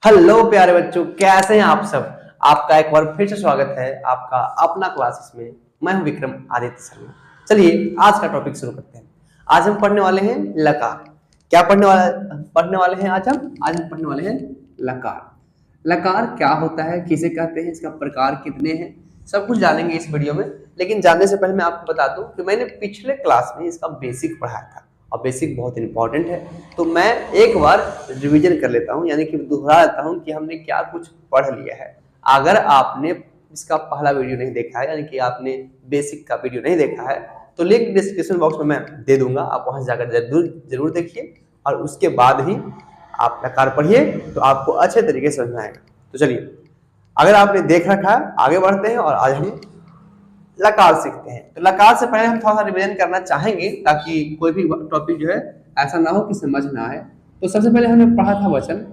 Hello प्यारे बच्चों, कैसे हैं आप सब। आपका एक बार फिर से स्वागत है आपका अपना क्लासेस में। मैं हूं विक्रम आदित्य शर्मा। चलिए आज का टॉपिक शुरू करते हैं। आज हम पढ़ने वाले हैं लकार। क्या पढ़ने वाले हैं आज हम पढ़ने वाले हैं लकार। लकार क्या होता है, किसे कहते हैं, इसका प्रकार कितने हैं, सब कुछ जानेंगे इस वीडियो में। लेकिन जानने से पहले मैं आपको बता दूं कि मैंने पिछले क्लास में इसका बेसिक पढ़ाया था और बेसिक बहुत इंपॉर्टेंट है। तो मैं एक बार रिवीजन कर लेता हूँ, यानी कि दोहरा लेता हूँ कि हमने क्या कुछ पढ़ लिया है। अगर आपने इसका पहला वीडियो नहीं देखा है, यानी कि आपने बेसिक का वीडियो नहीं देखा है, तो लिंक डिस्क्रिप्शन बॉक्स में मैं दे दूंगा, आप वहां से जाकर जरूर देखिए और उसके बाद ही आप लकार पढ़िए तो आपको अच्छे तरीके से समझ में आएगा। तो चलिए, अगर आपने देख रखा है आगे बढ़ते हैं और आज हम लकार सीखते हैं। तो लकार से पहले हम थोड़ा सा रिवीजन करना चाहेंगे ताकि कोई भी टॉपिक जो है ऐसा ना हो कि समझ ना आए। तो सबसे पहले हमने पढ़ा था वचन।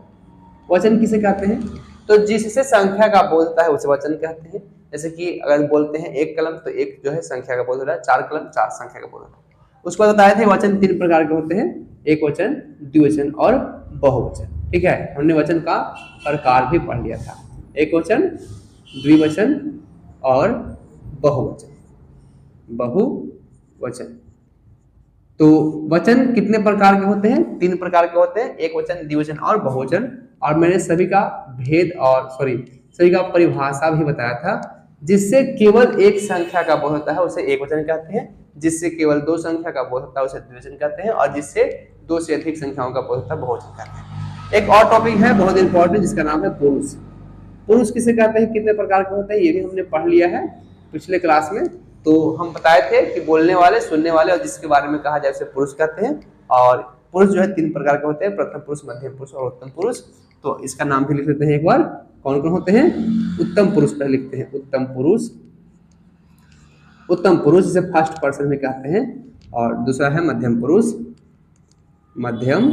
वचन किसे कहते हैं? तो जिससे संख्या का बोध होता है उसे वचन कहते हैं। जैसे कि अगर बोलते हैं एक कलम, तो एक जो है संख्या का बोध हो रहा है, चार कलम चार संख्या का बोध हो रहा है। उसके बाद बताए थे वचन तीन प्रकार के होते हैं, एक वचन, द्विवचन और बहुवचन। ठीक है, हमने वचन का प्रकार भी पढ़ लिया था, एक वचन, द्विवचन और बहुवचन। तो वचन कितने प्रकार के होते हैं? तीन प्रकार के होते हैं, एक वचन, द्विवचन और बहुवचन। और मैंने सभी का भेद और सभी का परिभाषा भी बताया था। जिससे केवल एक संख्या का बोध होता है उसे एक वचन कहते हैं, जिससे केवल दो संख्या का बोध होता है उसे द्विवचन कहते हैं, और जिससे दो से अधिक संख्याओं का बोध होता है बहुवचन कहते हैं। एक और टॉपिक है बहुत इंपॉर्टेंट, जिसका नाम है पुरुष। पुरुष किसे कहते हैं, कितने प्रकार के होते हैं, ये भी हमने पढ़ लिया है पिछले क्लास में। तो हम बताए थे कि बोलने वाले, सुनने वाले और जिसके बारे में कहा जाए उसे पुरुष कहते हैं। और पुरुष जो है तीन प्रकार के होते हैं, प्रथम पुरुष, मध्यम पुरुष और उत्तम पुरुष। तो इसका नाम भी लिख लेते हैं एक बार, कौन कौन होते हैं। उत्तम पुरुष पहले लिखते हैं, उत्तम पुरुष। उत्तम पुरुष जिसे फर्स्ट पर्सन में कहते हैं। और दूसरा है मध्यम पुरुष, मध्यम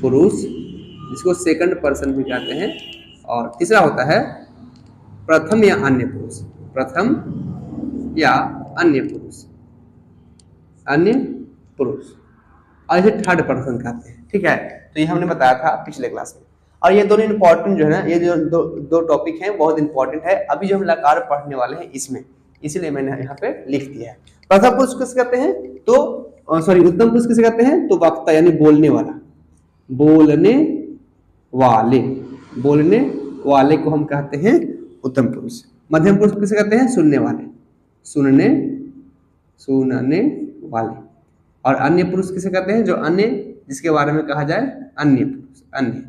पुरुष जिसको सेकंड पर्सन भी कहते हैं। और तीसरा होता है प्रथम या अन्य पुरुष, प्रथम या अन्य पुरुष, अन्य पुरुष, और इसे थर्ड पर्सन कहते हैं। ठीक है, तो ये हमने बताया था पिछले क्लास में। और ये दोनों इंपॉर्टेंट जो है ना, ये जो दो टॉपिक हैं बहुत इंपॉर्टेंट है। अभी जो हम लकार पढ़ने वाले हैं इसमें, इसीलिए मैंने यहाँ पे लिख दिया है। प्रथम पुरुष किसे कहते हैं? तो उत्तम पुरुष किसे कहते हैं? तो वक्ता यानी बोलने वाला, बोलने वाले, बोलने वाले को हम कहते हैं उत्तम पुरुष। मध्यम पुरुष किसे कहते हैं? सुनने वाले, सुनने वाले। और अन्य पुरुष किसे कहते हैं? जो अन्य, जिसके बारे में कहा जाए अन्य पुरुष, अन्य।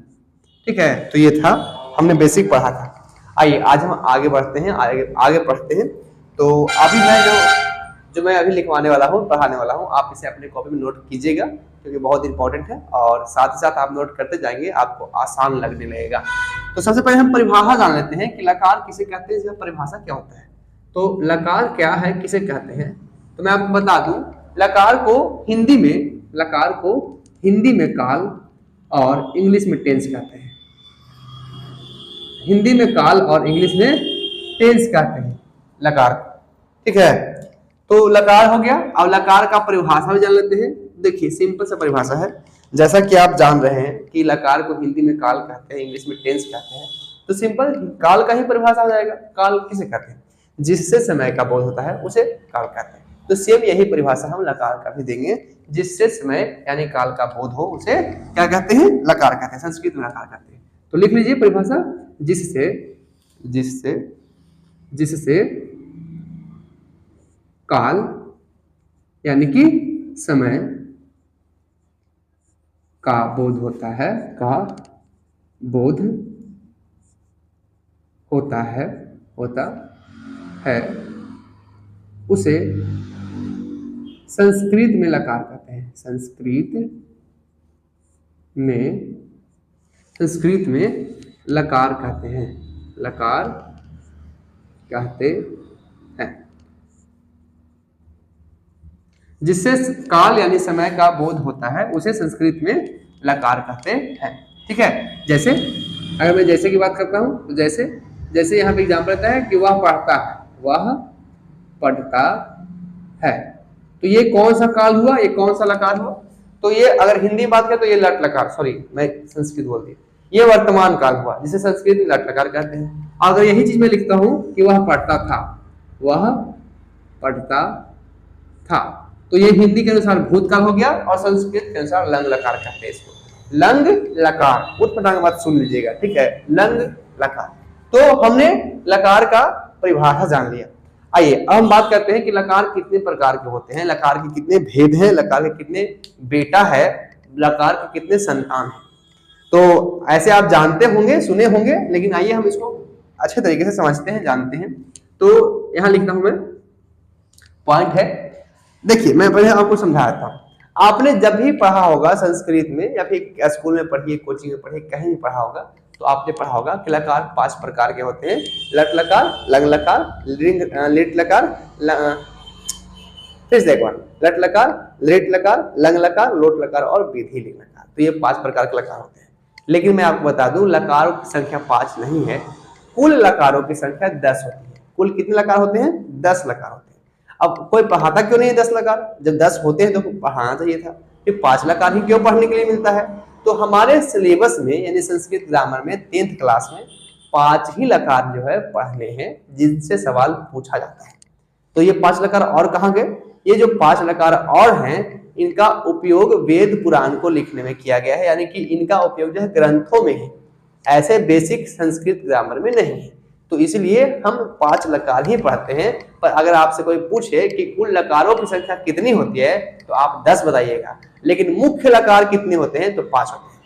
ठीक है, तो ये था, हमने बेसिक पढ़ा था। आइए आज हम आगे बढ़ते हैं, आगे पढ़ते हैं। तो अभी मैं अभी लिखवाने वाला हूँ, पढ़ाने वाला हूँ, आप इसे अपने कॉपी में नोट कीजिएगा क्योंकि बहुत इंपॉर्टेंट है। और साथ ही साथ आप नोट करते जाएंगे, आपको आसान लगने लगेगा। तो सबसे पहले हम परिभाषा जान लेते हैं कि लकार किसे कहते हैं, इसका परिभाषा क्या होता है। तो लकार क्या है, किसे कहते हैं, तो मैं आपको बता दूं, लकार को हिंदी में काल और इंग्लिश में टेंस कहते हैं। हिंदी में काल और इंग्लिश में टेंस कहते हैं लकार। ठीक है, तो लकार हो गया। अब लकार का परिभाषा भी जान लेते हैं। देखिए सिंपल सा परिभाषा है, जैसा कि आप जान रहे हैं कि लकार को हिंदी में काल कहते हैं, इंग्लिश में टेंस कहते हैं। तो सिंपल काल का ही परिभाषा हो जाएगा। काल किसे कहते हैं? जिससे समय का बोध होता है उसे काल कहते हैं। तो सेम यही परिभाषा हम लकार का भी देंगे, जिससे समय यानी काल का बोध हो उसे क्या कहते हैं? लकार कहते हैं, संस्कृत में लकार कहते हैं। तो लिख लीजिए परिभाषा, जिससे काल यानी कि समय का बोध होता है, होता है उसे संस्कृत में लकार कहते हैं। संस्कृत में लकार कहते हैं, लकार कहते हैं। जिससे काल यानी समय का बोध होता है उसे संस्कृत में लकार कहते हैं। ठीक है, जैसे अगर मैं जैसे की बात करता हूं तो जैसे यहाँ पे एग्जाम्पल रहता है कि वह पढ़ता है, तो ये कौन सा काल हुआ, ये कौन सा लकार हुआ? तो ये अगर हिंदी में बात करें तो ये लट लकार, सॉरी मैं संस्कृत बोल दिया, ये वर्तमान काल हुआ जिसे संस्कृत में लट लकार कहते हैं। अगर यही चीज मैं लिखता हूं कि वह पढ़ता था, वह पढ़ता था, तो ये हिंदी के अनुसार भूतकाल हो गया और संस्कृत के अनुसार लंग लकार कहते हैं इसको। लंग लकार उत्पन्न बात सुन लीजिएगा, ठीक है, लंग लकार। तो हमने लकार का परिभाषा जान लिया। आइए अब हम बात करते हैं कि लकार कितने प्रकार के होते हैं, लकार के कितने भेद हैं, लकार के कितने बेटा है, लकार के कितने संतान हैं। तो ऐसे आप जानते होंगे, सुने होंगे, लेकिन आइए हम इसको अच्छे तरीके से समझते हैं, जानते हैं। तो यहां लिखता हूं मैं, पॉइंट है, देखिए मैं पहले आपको समझा देता हूं। आपने जब भी पढ़ा होगा संस्कृत में या फिर स्कूल में पढ़िए, कोचिंग में पढ़िए, कहीं भी पढ़ा होगा, तो आपने पढ़ा होगा कि लकार 5 प्रकार के होते हैं। लट लकार, लंग लकार, लिट लकार, फिर से एक बार, लट लकार, लिट लकार, लंग लकार, लोट लकार और विधि लिंग लकार। तो ये 5 प्रकार के लकार होते हैं। लेकिन मैं आपको बता दूं, लकारों की संख्या 5 नहीं है, कुल लकारों की संख्या 10 होती है। कुल कितने लकार होते हैं? 10 लकार होते हैं। अब कोई पढ़ाता क्यों नहीं है 10 लकार? जब 10 होते हैं तो पढ़ाना चाहिए था, फिर 5 लकार ही क्यों पढ़ने के लिए मिलता है? तो हमारे सिलेबस में यानी संस्कृत ग्रामर में 10th क्लास में 5 ही लकार जो है पढ़ने हैं जिनसे सवाल पूछा जाता है। तो ये 5 लकार और कहाँ गए? ये जो 5 लकार और हैं, इनका उपयोग वेद पुराण को लिखने में किया गया है, यानी कि इनका उपयोग जो है ग्रंथों में है, ऐसे बेसिक संस्कृत ग्रामर में नहीं है। तो इसलिए हम 5 लकार ही पढ़ते हैं। पर अगर आपसे कोई पूछे कि कुल लकारों की संख्या कितनी होती है, तो आप 10 बताइएगा, लेकिन मुख्य लकार कितने होते हैं? तो 5 होते हैं।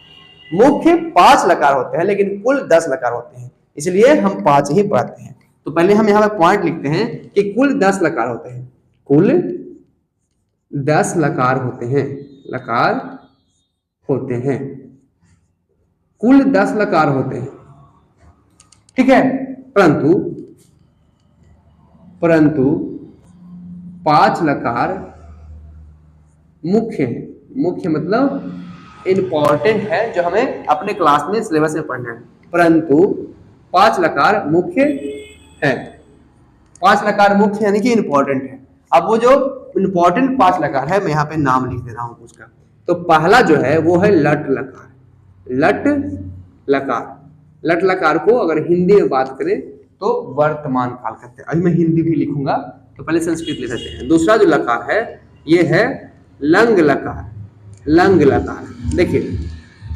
मुख्य 5 लकार होते हैं, लेकिन कुल 10 लकार होते हैं, इसलिए हम 5 ही पढ़ते हैं। तो पहले हम यहाँ पे पॉइंट लिखते हैं कि कुल 10 लकार होते हैं, कुल 10 लकार होते हैं, लकार होते हैं, कुल 10 लकार होते हैं, ठीक है। परंतु 5 लकार मुख्य है। मुख्य मतलब इंपॉर्टेंट है, जो हमें अपने क्लास में सिलेबस में पढ़ना है। परंतु 5 लकार मुख्य है, 5 लकार मुख्य यानी कि इंपॉर्टेंट है। अब वो जो इंपॉर्टेंट 5 लकार है, मैं यहाँ पे नाम लिख दे रहा हूँ उसका। तो पहला जो है वो है लट लकार। लट लकार, लट लकार को अगर हिंदी में बात करें तो वर्तमान काल कहते हैं। अभी मैं हिंदी भी लिखूंगा, तो पहले संस्कृत लिख देते हैं। दूसरा जो लकार है ये है लंग लकार। लंग लकार देखिए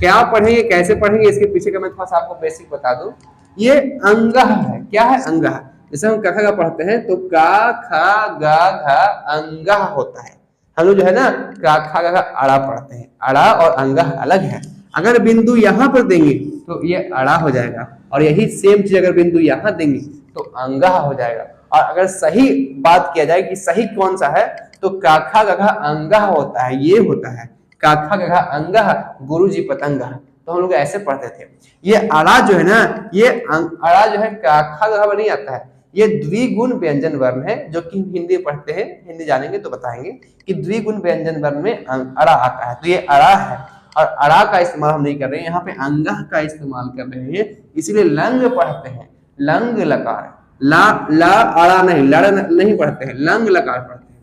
क्या पढ़ेंगे, कैसे पढ़ेंगे, इसके पीछे का मैं थोड़ा सा आपको बेसिक बता दूं। ये अंगह है। क्या है? अंगह। जैसे हम कखा का पढ़ते हैं तो का खा गा घा अंगह होता है। हम लोग जो है ना का खा गा अड़ा पढ़ते हैं। अड़ा और अंगह अलग है। अगर बिंदु यहाँ पर देंगे तो ये अड़ा हो जाएगा, और यही सेम चीज अगर बिंदु यहाँ देंगे तो अंगह हो जाएगा। और अगर सही बात किया जाए कि सही कौन सा है, तो काखा गघा अंगह होता है, ये होता है काखा गघा अंगह गुरुजी पतंगह। तो हम लोग ऐसे पढ़ते थे। ये अड़ा जो है ना, ये अड़ा जो है काखा गघा में नहीं आता है, ये द्विगुण व्यंजन वर्ण है, जो कि हिंदी पढ़ते हैं, हिंदी जानेंगे तो बताएंगे कि द्विगुण व्यंजन वर्ण में अड़ा आता है। तो ये अड़ा है, और अड़ा का इस्तेमाल हम नहीं कर रहे हैं, यहाँ पे अंगह का इस्तेमाल कर रहे हैं, इसीलिए लंग पढ़ते हैं। लंग लकार, ला ला अड़ा नहीं, लड़ नहीं पढ़ते हैं, लंग लकार पढ़ते हैं,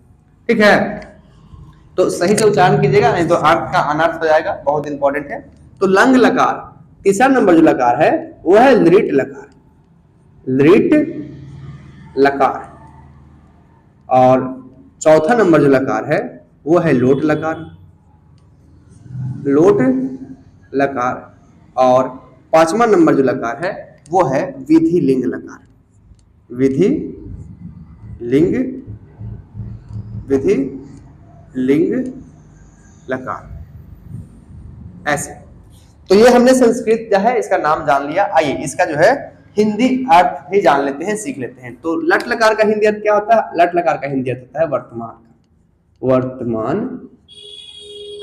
ठीक है। तो सही से उच्चारण कीजिएगा, नहीं तो अर्थ का अनर्थ हो जाएगा, बहुत इंपॉर्टेंट है। तो लंग लकार। तीसरा नंबर जो लकार है वो है लिट लकार। लिट लकार। और चौथा नंबर जो लकार है वो है लोट लकार। लोट लकार। और 5वां नंबर जो लकार है वो है विधि लिंग लकार। विधि लिंग, विधि लिंग लकार, ऐसे। तो ये हमने संस्कृत जो है इसका नाम जान लिया। आइए इसका जो है हिंदी अर्थ भी जान लेते हैं, सीख लेते हैं। तो लट लकार का हिंदी अर्थ क्या होता है? लट लकार का हिंदी अर्थ होता है वर्तमान। वर्तमान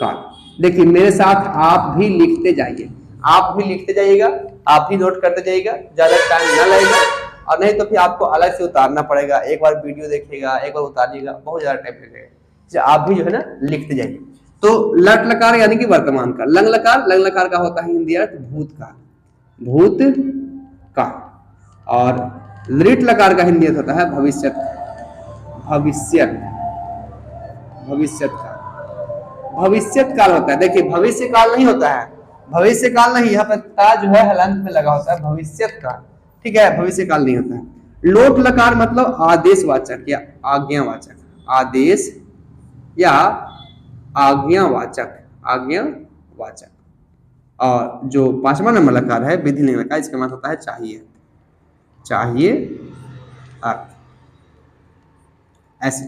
काल। देखिए मेरे साथ आप भी लिखते जाइए, आप भी लिखते जाइएगा, आप भी नोट करते जाइएगा, ज्यादा टाइम ना लगेगा। और नहीं तो फिर आपको अलग से उतारना पड़ेगा, एक बार वीडियो देखिएगा, एक बार उतारिएगा, बहुत ज्यादा टाइम लगेगा। आप भी जो है ना लिखते जाइए। तो लट लकार यानी कि वर्तमान काल। लंग लकार, लंग लकार का होता है हिंदी अर्थ भूतकाल। भूत काल। और लिट लकार का हिंदी अर्थ होता है भविष्यत। भविष्यत, भविष्यत काल। भविष्यत काल होता है। देखिए भविष्य काल नहीं होता है, भविष्य काल नहीं, यहाँ पर का जो है हलंत में लगा होता है, भविष्यत काल, ठीक है, भविष्य काल नहीं होता है। लोट लकार मतलब आदेशवाचक या आज्ञावाचक, आदेश या आज्ञावाचक, आज्ञावाचक। और जो 5वां नंबर लकार है विधि लिंग लकार, इसका मतलब होता है चाहिए, चाहिए अर्थ, ऐसे।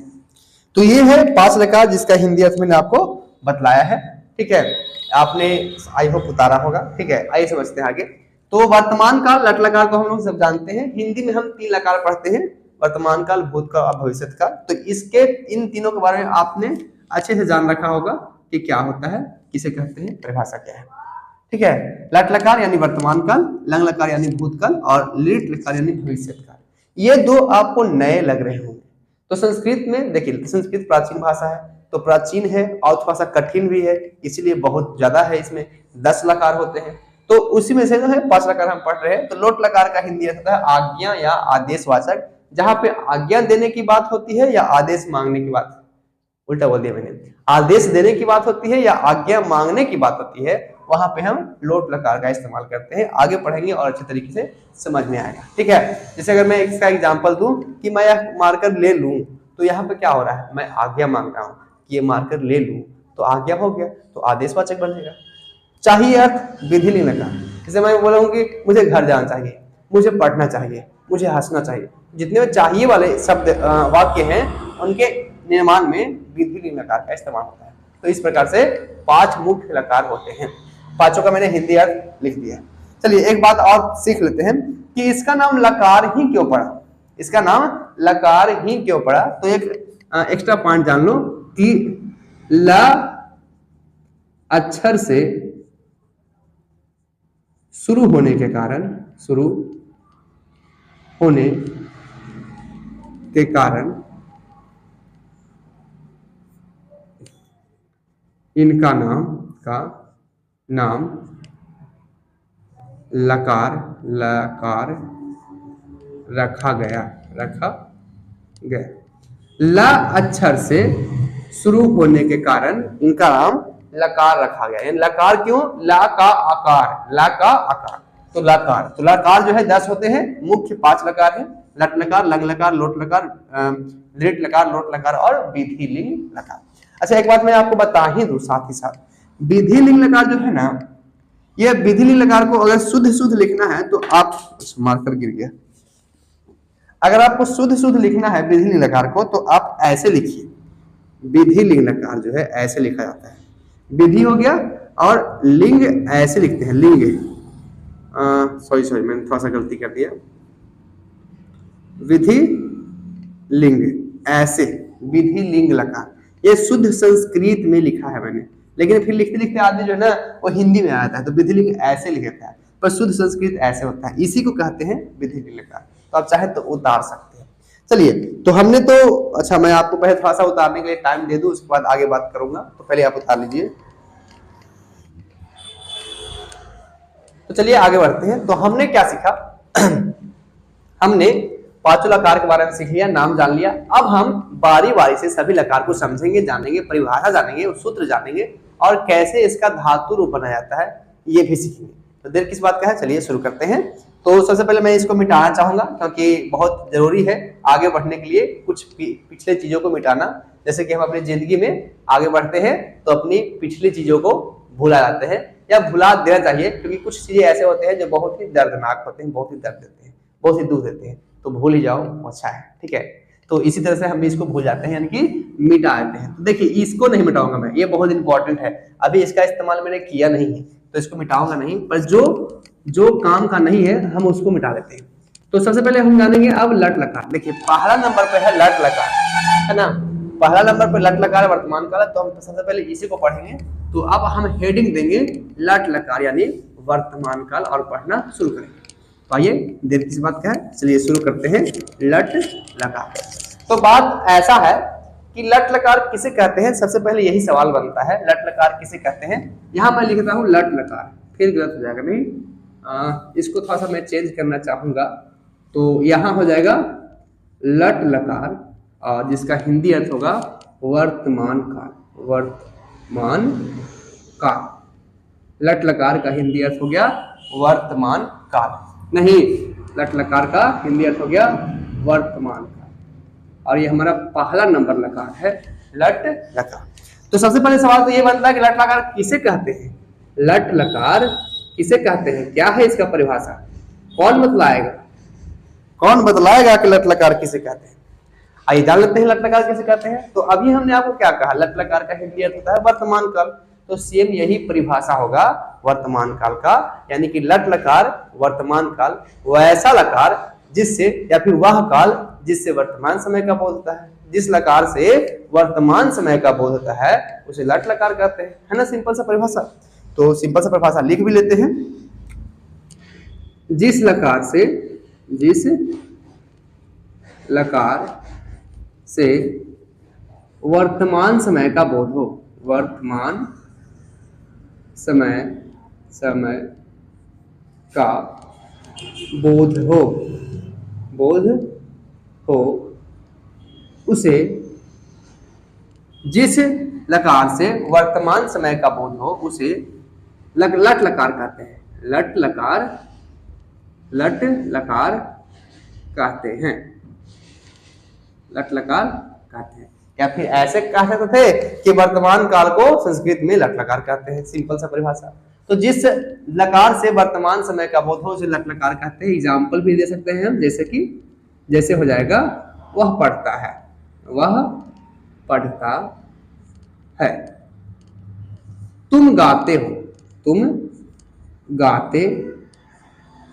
तो ये है 5 लकार जिसका हिंदी अर्थ मैंने आपको बतलाया है, ठीक है, आपने आई होप उतारा होगा, ठीक है। आइए समझते हैं आगे। तो वर्तमान काल लट लकार को हम लोग सब जानते हैं, हिंदी में हम 3 लकार पढ़ते हैं, वर्तमान काल, भूतकाल और भविष्यत काल। तो इसके इन तीनों के बारे में आपने अच्छे से जान रखा होगा कि क्या होता है, किसे कहते हैं, परिभाषा क्या है, ठीक है। लट लकार यानी वर्तमान काल, लंग लकार यानी भूतकाल और लिट लकार यानी भविष्यत काल। ये दो आपको नए लग रहे होंगे। तो संस्कृत में देखिए, संस्कृत प्राचीन भाषा है, तो प्राचीन है और थोड़ा सा कठिन भी है, इसीलिए बहुत ज्यादा है, इसमें 10 लकार होते हैं। तो उसी में से जो है 5 लकार हम पढ़ रहे हैं। तो लोट लकार का हिंदी अर्थ होता है आज्ञा या आदेशवाचक, जहां पे आज्ञा देने की बात होती है या आदेश मांगने की बात, उल्टा बोल दिया मैंने, आदेश देने की बात होती है या आज्ञा मांगने की बात होती है, वहां पे हम लोट लकार का इस्तेमाल करते हैं। आगे पढ़ेंगे और अच्छे तरीके से समझ में आएगा, ठीक है। जैसे अगर मैं इसका एग्जांपल दूं कि मैं यह मार्कर ले लूं, तो यहाँ पे क्या हो रहा है, मैं आज्ञा मांग रहा हूं कि ये मार्कर ले लूं, तो आज्ञा हो गया, तो आदेशवाचक बनेगा। चाहिए अर्थ विधि लिंग लकार, जैसे मैं बोला हूं कि मुझे घर जाना चाहिए, मुझे पढ़ना चाहिए, मुझे हंसना चाहिए, जितने भी चाहिए वाले शब्द वाक्य हैं उनके निर्माण में विधि लिंग लकार का इस्तेमाल होता है। तो इस प्रकार से 5 मुख्य लकार होते हैं, 5 का मैंने हिंदी अर्थ लिख दिया। चलिए एक बात और सीख लेते हैं कि इसका नाम लकार ही क्यों पड़ा, इसका नाम लकार ही क्यों पड़ा। तो एक एक्स्ट्रा पॉइंट जान लो कि ल अक्षर से शुरू होने के कारण, शुरू होने के कारण इनका नाम लकार रखा गया। ल अक्षर से शुरू होने के कारण इनका नाम लकार रखा गया। लकार क्यों, ला का आकार, तो लकार, तो लकार जो है 10 होते हैं, मुख्य 5 लकार है, लट लकार, लंग लकार, लोट लकार, लिट लकार, लोट लकार और विधि लिंग लकार। अच्छा एक बात मैं आपको बता ही दूं साथ ही साथ, विधि लिंग लकार जो है ना, ये विधि लिंग लकार को अगर शुद्ध लिखना है तो आप, मार्कर गिर गया, अगर आपको शुद्ध लिखना है विधि लिंग लकार को तो आप ऐसे लिखिए, विधि लिंग लकार जो है ऐसे लिखा जाता है, विधि हो गया, और लिंग ऐसे लिखते हैं, लिंग, सॉरी मैंने थोड़ा सा गलती कर दिया, विधि लिंग ऐसे, विधि लिंग लकार, ये शुद्ध संस्कृत में लिखा है मैंने, लेकिन फिर लिखते लिखते आदमी जो है ना वो हिंदी में आता है, तो विधि लिंग ऐसे लिखता है, पर शुद्ध संस्कृत ऐसे होता है, इसी को कहते हैं विधि लिंग लकार। तो आप चाहे तो उतार सकते हैं। चलिए तो हमने तो, अच्छा मैं आपको पहले थोड़ा सा उतारने के लिए टाइम दे दूं, उसके बाद आगे बात करूंगा, तो पहले आप उतार लीजिए। तो चलिए आगे बढ़ते हैं। तो हमने क्या सीखा हमने 5 लकार के बारे में सीख लिया, नाम जान लिया। अब हम बारी बारी से सभी लकार को समझेंगे, जानेंगे, परिभाषा जानेंगे, सूत्र जानेंगे और कैसे इसका धातु रूप बनाया जाता है ये भी सीखेंगे। तो देर किस बात का है, चलिए शुरू करते हैं। तो सबसे पहले मैं इसको मिटाना चाहूंगा क्योंकि बहुत जरूरी है आगे बढ़ने के लिए, कुछ पिछले चीजों को मिटाना। जैसे कि हम अपनी जिंदगी में आगे बढ़ते हैं तो अपनी पिछली चीजों को भुला जाते हैं या भुला देना चाहिए, क्योंकि कुछ चीजें ऐसे होते हैं जो बहुत ही दर्दनाक होते हैं, बहुत ही दर्द देते हैं, बहुत ही दुख देते हैं, तो भूल ही जाओ, अच्छा है, ठीक है। तो इसी तरह से हम भी इसको भूल जाते हैं, यानी कि मिटा देते हैं। तो देखिए इसको नहीं मिटाऊंगा मैं, ये बहुत इंपॉर्टेंट है, अभी इसका इस्तेमाल मैंने किया नहीं है तो इसको मिटाऊंगा नहीं, पर जो काम का नहीं है हम उसको मिटा देते हैं। तो सबसे पहले हम जानेंगे अब लट लकार। देखिए पहला नंबर पे है लट लकार, है ना, पहला नंबर पे लट लकार वर्तमान काल, तो हम सबसे पहले इसी को पढ़ेंगे। तो अब हम हेडिंग देंगे लट लकार यानी वर्तमान काल और पढ़ना शुरू करेंगे। तो आइए देर किस बात का है, चलिए शुरू करते हैं लट लकार। तो बात ऐसा है कि लट लकार किसे कहते हैं, सबसे पहले यही सवाल बनता है, लट लकार किसे कहते हैं। यहाँ मैं लिखता हूँ लट लकार, फिर गलत हो जाएगा, नहीं इसको थोड़ा सा मैं चेंज करना चाहूंगा, तो यहाँ हो जाएगा लट लकार और जिसका हिंदी अर्थ होगा वर्तमान काल, वर्तमान काल, लट लकार का हिंदी अर्थ हो गया वर्तमान काल। नहीं, लट लकार का हिंदी अर्थ हो गया वर्तमान काल। और ये हमारा पहला नंबर लकार है, लट लकार। तो सबसे पहले सवाल तो ये बनता है कि लट लकार किसे कहते हैं? लट लकार किसे कहते हैं, क्या है इसका परिभाषा? कौन बतलाएगा? कौन बतलाएगा कि लट लकार किसे कहते हैं? आइए जान लेते हैं लट लकार किसे कहते हैं। तो अभी हमने आपको क्या कहा, लट लकार का हिंदी अर्थ होता है वर्तमान काल। तो सेम यही परिभाषा होगा वर्तमान काल का, यानी कि लट लकार वर्तमान काल, वैसा लकार जिससे या फिर वह काल जिससे वर्तमान समय का बोध होता है। जिस लकार से वर्तमान समय का बोध होता है उसे लट लकार कहते हैं, है ना। सिंपल सा परिभाषा। तो सिंपल सा परिभाषा लिख भी लेते हैं। जिस लकार से वर्तमान समय का बोध हो, वर्तमान समय का बोध हो उसे, जिस लकार से वर्तमान समय का बोध हो उसे लट लकार कहते हैं। लट लकार कहते हैं, लट लकार कहते हैं। या फिर ऐसे कह सकते थे कि वर्तमान काल को संस्कृत में लट लकार कहते हैं। सिंपल सा परिभाषा। तो जिस लकार से वर्तमान समय का बोध हो उसे लट लकार कहते हैं। एग्जाम्पल भी दे सकते हैं हम, जैसे हो जाएगा वह पढ़ता है, वह पढ़ता है। तुम गाते हो, तुम गाते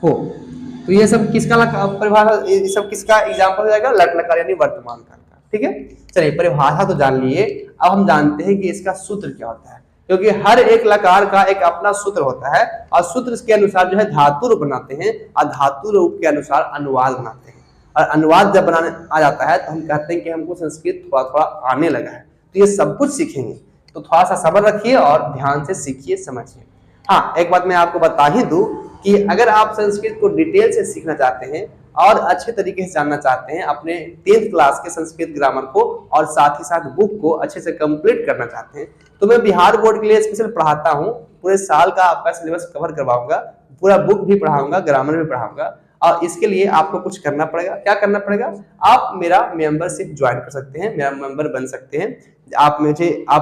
हो। तो ये सब किसका परिभाषा, ये सब किसका एग्जाम्पल हो जाएगा? लट लकार यानी वर्तमान काल का। ठीक है, चलिए परिभाषा तो जान लिए। अब हम जानते हैं कि इसका सूत्र क्या होता है, क्योंकि हर एक लकार का एक अपना सूत्र होता है और सूत्र के अनुसार जो है धातु रूप बनाते हैं और धातु रूप के अनुसार अनुवाद बनाते हैं। और अनुवाद जब बनाने आ जाता है तो हम कहते हैं कि हमको संस्कृत थोड़ा थोड़ा आने लगा है। तो ये सब कुछ सीखेंगे, तो थोड़ा सा सब्र रखिए और ध्यान से सीखिए, समझिए। हाँ, एक बात मैं आपको बता ही दूं कि अगर आप संस्कृत को डिटेल से सीखना चाहते हैं और अच्छे तरीके से जानना चाहते हैं, अपने 10th क्लास के संस्कृत ग्रामर को और साथ ही साथ बुक को अच्छे से कंप्लीट करना चाहते हैं, तो मैं बिहार बोर्ड के लिए स्पेशल पढ़ाता हूँ। पूरे साल का आपका सिलेबस कवर करवाऊंगा, पूरा बुक भी पढ़ाऊंगा, ग्रामर भी पढ़ाऊंगा। और इसके लिए आपको कुछ करना पड़ेगा। क्या करना पड़ेगा? आप मेरा मेंबरशिप ज्वाइन कर सकते हैं, मेरा मेंबर बन सकते हैं। आप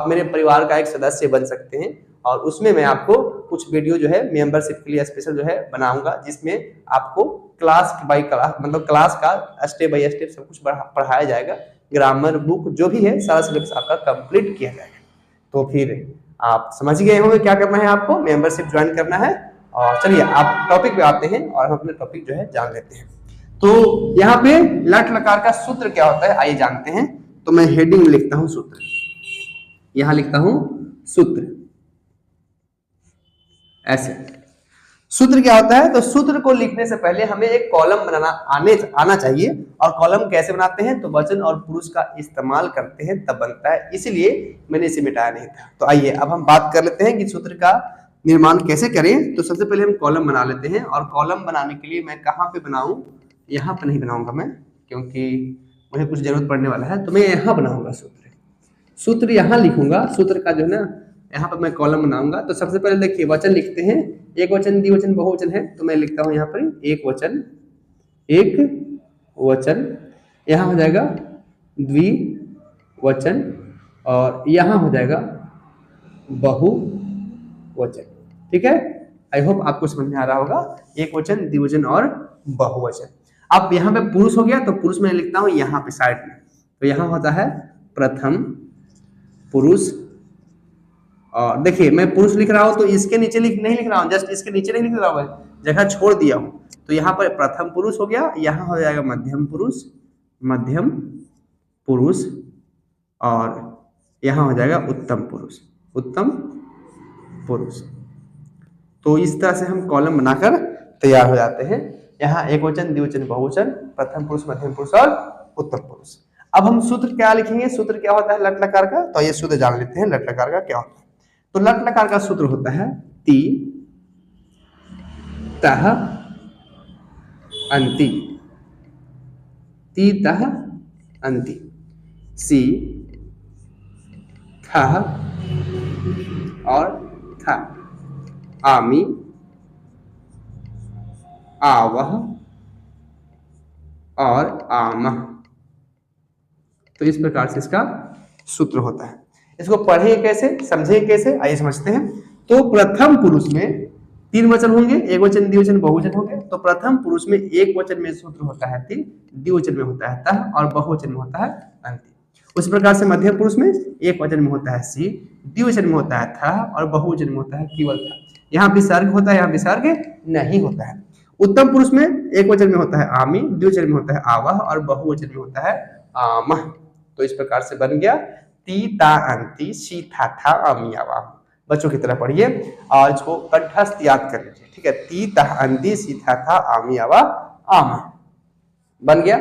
मेरे परिवार का एक सदस्य बन सकते हैं और उसमें मैं आपको कुछ वीडियो जो है मेंबरशिप के लिए स्पेशल जो है बनाऊंगा, जिसमें आपको क्लास बाय क्लास, मतलब क्लास का स्टेप बाय स्टेप सब कुछ पढ़ाया जाएगा। ग्रामर बुक जो भी है सारा सिलेबस आपका कंप्लीट किया जाएगा। तो फिर आप समझ गए होंगे क्या करना है, आपको मेंबरशिप ज्वाइन करना है। और चलिए आप टॉपिक पे आते हैं और हम अपने टॉपिक जो है जान लेते हैं। तो यहाँ पे लट लकार का सूत्र क्या होता है आइए जानते हैं। तो मैं हेडिंग में लिखता हूं सूत्र, यहां लिखता हूं सूत्र, ऐसे। सूत्र क्या होता है? तो सूत्र को लिखने से पहले हमें एक कॉलम बनाना आना चाहिए। और कॉलम कैसे बनाते हैं? तो वचन और पुरुष का इस्तेमाल करते हैं तब बनता है, इसलिए मैंने इसे मिटाया नहीं था। तो आइए अब हम बात कर लेते हैं कि सूत्र का निर्माण कैसे करें। तो सबसे पहले हम कॉलम बना लेते हैं। और कॉलम बनाने के लिए मैं कहाँ पे बनाऊं? यहाँ पे नहीं बनाऊंगा मैं, क्योंकि मुझे कुछ जरूरत पड़ने वाला है। तो मैं यहाँ बनाऊंगा सूत्र यहाँ लिखूंगा। सूत्र का जो है ना, यहाँ पर मैं कॉलम बनाऊंगा। तो सबसे पहले देखिए वचन लिखते हैं। एक वचन, द्विवचन, बहुवचन है, तो मैं लिखता हूँ यहाँ पर एक वचन, यहाँ हो जाएगा द्विवचन और यहाँ हो जाएगा बहुवचन। ठीक है, आई होप आपको समझ में आ रहा होगा। एक वचन, द्विवचन और बहुवचन। अब यहाँ पे पुरुष हो गया, तो पुरुष में लिखता हूँ यहाँ पे साइड में। तो यहाँ होता है प्रथम पुरुष। और देखिए मैं पुरुष लिख रहा हूं तो इसके नीचे नहीं लिख रहा हूं, जस्ट इसके नीचे नहीं लिख रहा हूं, जगह छोड़ दिया हूं। तो यहाँ पर प्रथम पुरुष हो गया, यहाँ हो जाएगा मध्यम पुरुष और यहाँ हो जाएगा उत्तम पुरुष। तो इस तरह से हम कॉलम बनाकर तैयार हो जाते हैं। यहाँ एक वचन, द्विवचन, बहुवचन, प्रथम पुरुष, मध्यम पुरुष और उत्तम पुरुष। अब हम सूत्र क्या लिखेंगे? सूत्र क्या होता है लट लकार का? तो ये सूत्र जान लेते हैं लट लकार का क्या होता है। तो लट लकार का सूत्र होता है ति तह अंति, ति तह अंति, सी थ और थ। आमी, आवह और आमह। तो इस प्रकार से इसका सूत्र होता है। इसको पढ़े कैसे, समझे कैसे, आइए समझते हैं। तो प्रथम पुरुष में 3 वचन होंगे, एक वचन, द्विवचन, बहुवचन होंगे। तो प्रथम पुरुष में एक वचन में सूत्र होता है ति, द्विवचन में होता है तह और बहुवचन में होता है अंति। उस प्रकार से मध्यम पुरुष में एक वचन में होता है सी, द्विवचन में होता है था और बहुवचन में होता है केवल था। यहाँ विसर्ग होता है, यहाँ विसर्ग नहीं होता है। उत्तम पुरुष में एक वचन में होता है आमी, द्विवचन में होता है आवह और बहुवचन में होता है आमह। तो इस प्रकार से बन गया ती ता अंति सी था था आमी आवाह। बच्चों की तरह पढ़िए और इसको कंठस्थ याद कर लीजिए, ठीक है। ती ता अंति सी था था आमी आवाह आमह बन गया।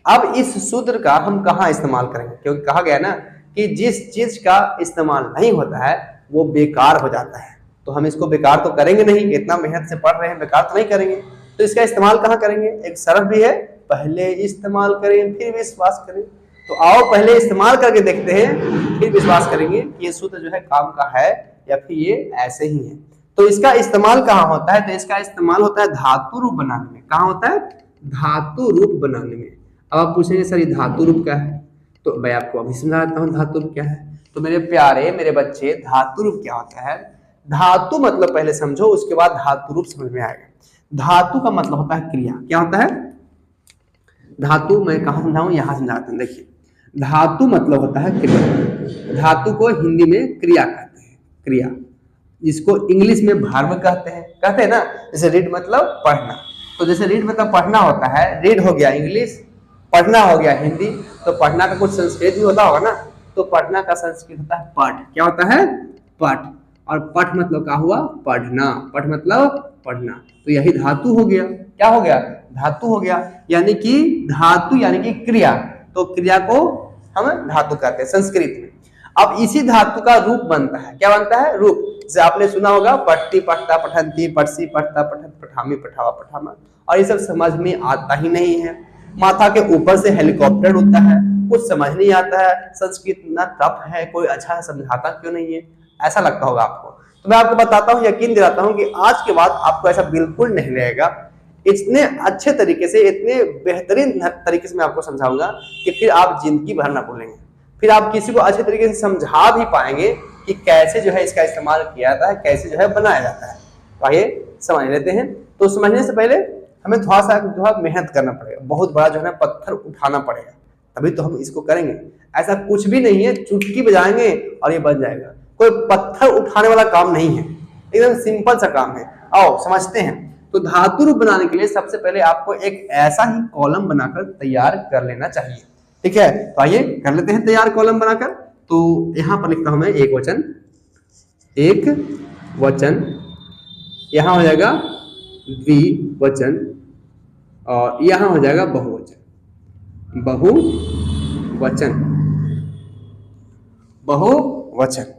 अब इस सूत्र का हम कहाँ इस्तेमाल करेंगे, क्योंकि कहा गया ना कि जिस चीज का इस्तेमाल नहीं होता है वो बेकार हो जाता है। तो हम इसको बेकार तो करेंगे नहीं, इतना मेहनत से पढ़ रहे हैं, बेकार तो नहीं करेंगे। तो इसका इस्तेमाल कहाँ करेंगे, एक शर्त भी है, पहले इस्तेमाल करें फिर विश्वास करें। तो आओ पहले इस्तेमाल करके देखते हैं, फिर विश्वास करेंगे कि ये सूत्र जो है काम का है या फिर ये ऐसे ही है। तो इसका इस्तेमाल कहाँ होता है, तो इसका इस्तेमाल होता है धातु रूप बनाने में। कहाँ होता है, धातु रूप बनाने में। अब आप पूछेंगे सर ये धातु रूप क्या है, तो मैं आपको अभी समझा देता हूँ धातु रूप क्या है। तो मेरे प्यारे मेरे बच्चे, धातु रूप क्या होता है, धातु मतलब पहले समझो, उसके बाद धातु रूप समझ में आएगा। धातु का मतलब होता है क्रिया। क्या होता है धातु, मैं कहाँ समझाऊं, यहाँ समझाते हैं। देखिए धातु मतलब होता है क्रिया। धातु को हिंदी में क्रिया कहते हैं, क्रिया, जिसको इंग्लिश में वर्ब कहते हैं ना। जैसे रीड मतलब पढ़ना, तो जैसे रीड मतलब पढ़ना होता है, रीड हो गया इंग्लिश, पढ़ना हो गया हिंदी। तो पढ़ना का कुछ संस्कृत भी होता होगा ना, तो पढ़ना का संस्कृत होता है पठ। क्या होता है, पठ। और पठ मतलब क्या हुआ, पढ़ना। पठ मतलब पढ़ना। तो यही धातु हो गया। क्या हो गया, धातु हो गया। यानी कि धातु यानी कि क्रिया, तो क्रिया को हम धातु कहते हैं संस्कृत में। अब इसी धातु का रूप बनता है। क्या बनता है, रूप। जैसे आपने सुना होगा पढ़ती पढ़ता पठंती, पढ़सी पढ़ता पठन, पठामी पठावा पठामा। और ये सब समझ में आता ही नहीं है। माथा के ऊपर से हेलीकॉप्टर उड़ता है, कुछ समझ नहीं आता है। संस्कृत इतना टफ है, कोई अच्छा समझाता क्यों नहीं है, ऐसा लगता होगा आपको। तो मैं आपको बताता हूँ, यकीन दिलाता हूँ कि आज के बाद आपको ऐसा बिल्कुल नहीं रहेगा। इतने अच्छे तरीके से, इतने बेहतरीन तरीके से मैं आपको समझाऊंगा कि फिर आप जिंदगी भर ना भूलेंगे। फिर आप किसी को अच्छे तरीके से समझा भी पाएंगे कि कैसे जो है इसका इस्तेमाल किया जाता है, कैसे जो है बनाया जाता है। तो आइए समझ लेते हैं। तो समझने से पहले हमें थोड़ा सा जो है मेहनत करना पड़ेगा, बहुत बड़ा जो है पत्थर उठाना पड़ेगा, तभी तो हम इसको करेंगे। ऐसा कुछ भी नहीं है, चुटकी बजाएंगे और ये बन जाएगा। कोई पत्थर उठाने वाला काम नहीं है, एकदम सिंपल सा काम है। आओ समझते हैं। तो धातु रूप बनाने के लिए सबसे पहले आपको एक ऐसा ही कॉलम बनाकर तैयार कर लेना चाहिए, ठीक है। तो आइए कर लेते हैं तैयार कॉलम बनाकर। तो यहां पर लिखता हूं मैं एक वचन, एक वचन, यहां हो जाएगा द्विवचन और यहां हो जाएगा बहुवचन, बहुवचन, बहुवचन,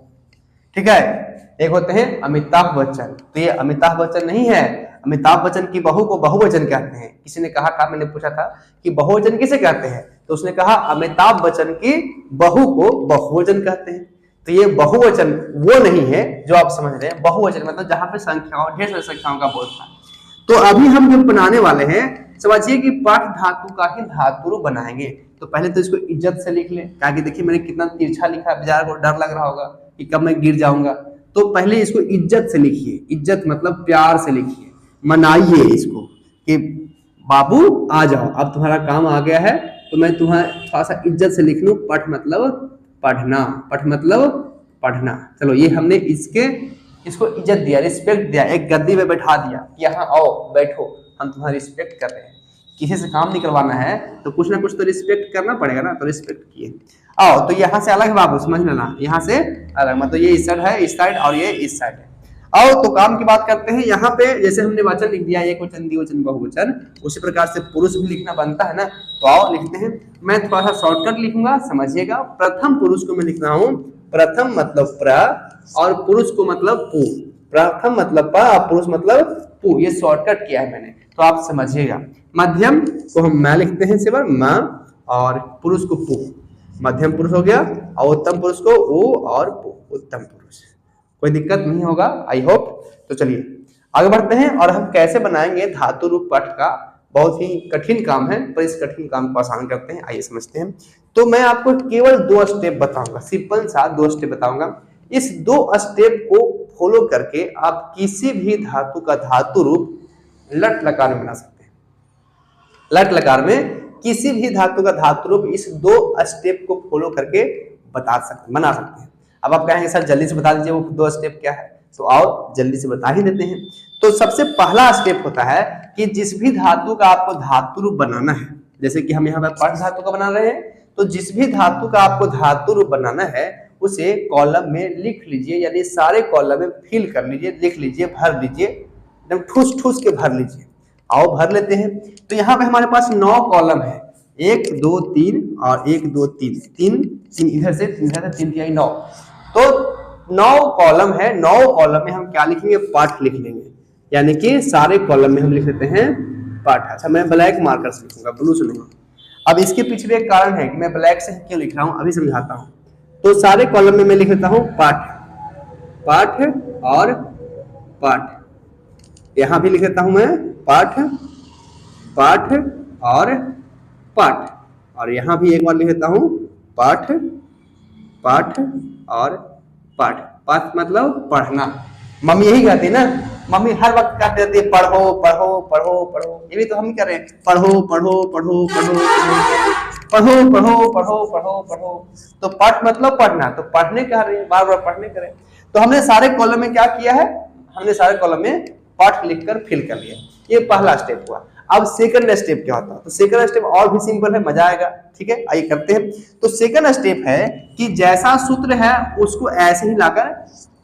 ठीक है। एक होते हैं अमिताभ बच्चन, तो ये अमिताभ बच्चन नहीं है, अमिताभ बच्चन की बहू को बहुवचन कहते हैं। किसी ने कहा था, मैंने पूछा था कि बहुवचन किसे कहते हैं, तो उसने कहा अमिताभ बच्चन की बहू को बहुवचन कहते हैं। तो ये बहुवचन वो नहीं है जो आप समझ रहे हैं। बहुवचन मतलब जहां पे संख्याओं, ढेर सारी संख्याओं का बोध था। तो अभी हम जो बनाने वाले हैं, समझिए कि पाठ धातु का ही धातु रूप बनाएंगे। तो पहले तो इसको इज्जत से लिख लें, ताकि देखिए मैंने कितना तिरछा लिखा है, बेचारा को डर लग रहा होगा कि कब मैं गिर जाऊंगा। तो पहले इसको इज्जत से लिखिए, इज्जत मतलब प्यार से लिखिए, मनाइए इसको कि बाबू आ जाओ, अब तुम्हारा काम आ गया है। तो मैं तुम्हें थोड़ा सा इज्जत से लिख लूं, पठ मतलब पढ़ना, पठ मतलब पढ़ना। चलो ये हमने इसको इज्जत दिया, रिस्पेक्ट दिया, एक गद्दी में बैठा दिया, यहाँ आओ बैठो, हम तुम्हारी रिस्पेक्ट कर रहे हैं। किसी से काम निकलवाना है तो कुछ ना कुछ तो रिस्पेक्ट करना पड़ेगा ना, तो रिस्पेक्ट किए। आओ, तो यहाँ से अलग है बाबू, समझ लेना, यहाँ से अलग, मतलब ये इस साइड है, इस साइड, और ये इस साइड है। आओ तो काम की बात करते हैं। यहाँ पे जैसे हमने वचन लिख दिया, एक वचन, द्विवचन, बहुवचन, उसी प्रकार से पुरुष भी लिखना बनता है ना। तो आओ लिखते हैं। मैं थोड़ा सा शॉर्टकट लिखूंगा, समझिएगा। प्रथम पुरुष को मैं लिख रहा हूँ, प्रथम मतलब प्र और पुरुष को मतलब पु। प्रथम मतलब प, पुरुष मतलब पु, ये शॉर्टकट किया है मैंने, तो आप समझिएगा। मध्यम को हम मैं लिखते हैं सिर्फ म, और पुरुष को पु, मध्यम पुरुष हो गया। और उत्तम पुरुष को उ और पु, उत्तम पुरुष। कोई दिक्कत नहीं होगा, आई होप। तो चलिए आगे बढ़ते हैं और हम कैसे बनाएंगे धातु रूप पट का। बहुत ही कठिन काम है, पर इस कठिन काम को आसान करते हैं, आइए समझते हैं। तो मैं आपको केवल 2 स्टेप बताऊंगा, सिंपल सा 2 स्टेप बताऊंगा। इस 2 स्टेप को फॉलो करके आप किसी भी धातु का धातु रूप लट लकार में बना सकते हैं। लट लकार में किसी भी धातु का धातु रूप इस 2 स्टेप को फॉलो करके बना सकते हैं। अब आप कहेंगे सर जल्दी से बता दीजिए वो 2 स्टेप क्या है, तो आओ जल्दी से बता ही देते हैं। तो सबसे पहला स्टेप होता है कि जिस भी धातु का आपको धातु रूप बनाना है, जैसे कि हम यहाँ पर पट धातु का बना रहे हैं, तो जिस भी धातु का आपको धातु रूप बनाना है उसे कॉलम में लिख लीजिए, यानी सारे कॉलम में फिल कर लीजिए, लिख लीजिए, भर लीजिए, एकदम ठूस ठूस के भर लीजिए। आओ भर लेते हैं। तो यहाँ पे हमारे पास 9 कॉलम है, 1 2 3 और 1 2 3 3 3 इधर से 3 इधर से 3 3 9। तो 9 कॉलम है, 9 कॉलम में हम क्या लिखेंगे, पाठ लिख लेंगे, यानी कि सारे कॉलम में हम लिख लेते हैं पाठ। अच्छा मैं ब्लैक मार्कर से लिखूंगा, ब्लू से नहीं। अब इसके पीछे भी एक कारण है कि मैं ब्लैक से क्यों लिख रहा हूं, अभी समझाता हूं। तो सारे कॉलम में मैं लिख लेता हूं पाठ, पाठ और पाठ। यहां भी लिख लेता हूं मैं पाठ, पाठ और पाठ, और यहां भी एक बार लिख लेता हूं पाठ, पाठ और पाठ। पाठ मतलब पढ़ना। मम्मी यही कहती है ना, मम्मी हर वक्त कहती रहती है पढ़ो पढ़ो पढ़ो पढ़ो, ये भी तो हम कर रहे हैं, पढ़ो पढ़ो पढ़ो पढ़ो पढ़ो पढ़ो पढ़ो पढ़ो पढ़ो। तो पाठ मतलब पढ़ना, तो पढ़ने कह रहे हैं, बार बार पढ़ने करें। तो हमने सारे कॉलम में क्या किया है, हमने सारे कॉलम में पाठ लिखकर फिल कर लिया। ये पहला स्टेप हुआ। अब सेकंड स्टेप क्या होता है, तो सेकंड स्टेप और भी सिंपल है, मजा आएगा, ठीक है, आइए करते हैं। तो सेकंड स्टेप है कि जैसा सूत्र है उसको ऐसे ही लाकर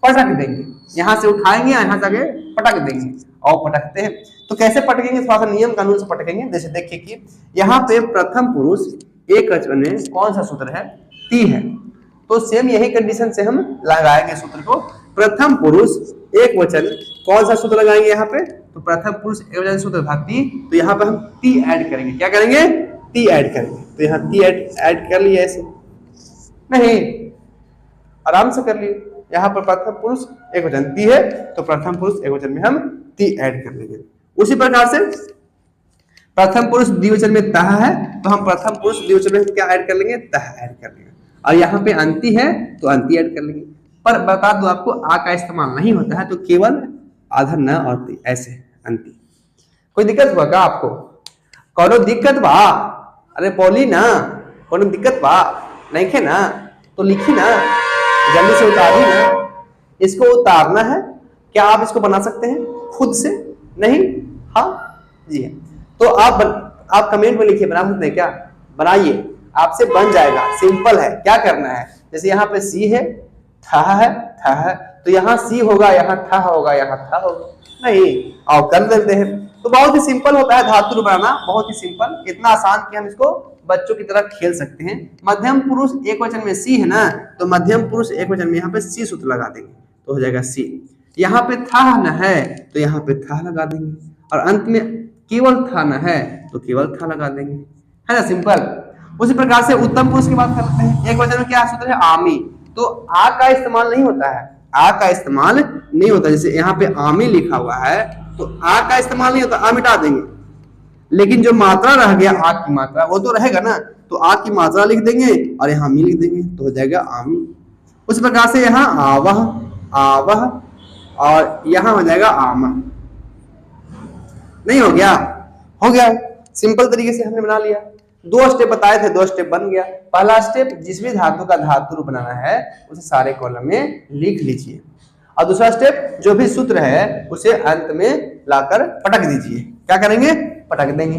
पटक देंगे, यहां से उठाएंगे, यहां से आगे पटक देंगे और पटकते हैं। तो कैसे पटकेंगे, थोड़ा सा नियम कानून से पटकेंगे। जैसे देखिए कि यहाँ पे प्रथम पुरुष एकवचन में कौन सा सूत्र है, ती है, तो सेम यही कंडीशन से हम लगाएंगे सूत्र को। प्रथम पुरुष एकवचन कौन सा सूत्र लगाएंगे यहाँ पे, तो प्रथम पुरुष एकवचन सूत्र था ती, तो यहाँ पे हम ती ऐड करेंगे। क्या करेंगे, ती ऐड करेंगे। तो यहाँ ती ऐड कर लिए, ऐसे नहीं, आराम से कर लिए। यहाँ पर प्रथम पुरुष एकवचन ती है, तो प्रथम पुरुष एकवचन में हम ती ऐड कर लेंगे। उसी प्रकार से प्रथम पुरुष द्विवचन में तह है, तो हम प्रथम पुरुष द्विवचन में क्या ऐड कर लेंगे, तह ऐड कर लेंगे। और यहाँ पे अंति है तो अंति ऐड कर लेंगे। पर बता दो आपको, आ का इस्तेमाल नहीं होता है, तो केवल आधा न और ती, ऐसे अंति। कोई दिक्कत हुआ क्या आपको, कोनो दिक्कत बा, अरे बोली ना, कोनो दिक्कत बा नहीं खे ना, तो लिखी ना, जल्दी से उतारी ना। इसको उतारना है, क्या आप इसको बना सकते हैं खुद से, नहीं, हाँ जी है। तो आप कमेंट में लिखिए, बना सकते हैं क्या, बनाइए, आपसे बन जाएगा, सिंपल है। क्या करना है, जैसे यहाँ पे सी है, था है, तो यहाँ सी होगा, यहाँ था होगा, यहाँ था होगा, नहीं, और कर देते हैं। तो बहुत ही सिंपल होता है धातु रूप बनाना, बहुत ही सिंपल, इतना आसान कि हम इसको बच्चों की तरह खेल सकते हैं। मध्यम पुरुष एकवचन में सी है ना, तो मध्यम पुरुष एकवचन में यहाँ पे सी सूत्र लगा देंगे, तो हो जाएगा सी। यहाँ पे था न है, तो यहाँ पे था लगा देंगे, और अंत में केवल था न है, तो केवल था लगा देंगे, है ना, सिंपल। उसी प्रकार से उत्तम पुरुष की बात करते हैं। एक वचन में क्या सूत्र है, आमी, तो आ का इस्तेमाल नहीं होता है, आ का इस्तेमाल नहीं होता। जैसे यहाँ पे आमी लिखा हुआ है, तो आ का इस्तेमाल नहीं होता, आ मिटा देंगे, लेकिन जो मात्रा रह गया आ की मात्रा वो तो रहेगा ना, तो आ की मात्रा लिख देंगे और यहाँ मी लिख देंगे, तो हो जाएगा आमी। उस प्रकार से यहाँ आवह, आवह, और यहाँ हो जाएगा आमा। नहीं हो गया, हो गया, सिंपल तरीके से हमने बना लिया। 2 स्टेप बताए थे, 2 स्टेप बन गया। पहला स्टेप, जिस भी धातु का धातु रूप बनाना है उसे सारे कॉलम में लिख लीजिए, और दूसरा स्टेप, जो भी सूत्र है उसे अंत में लाकर पटक दीजिए। क्या करेंगे, पटक देंगे।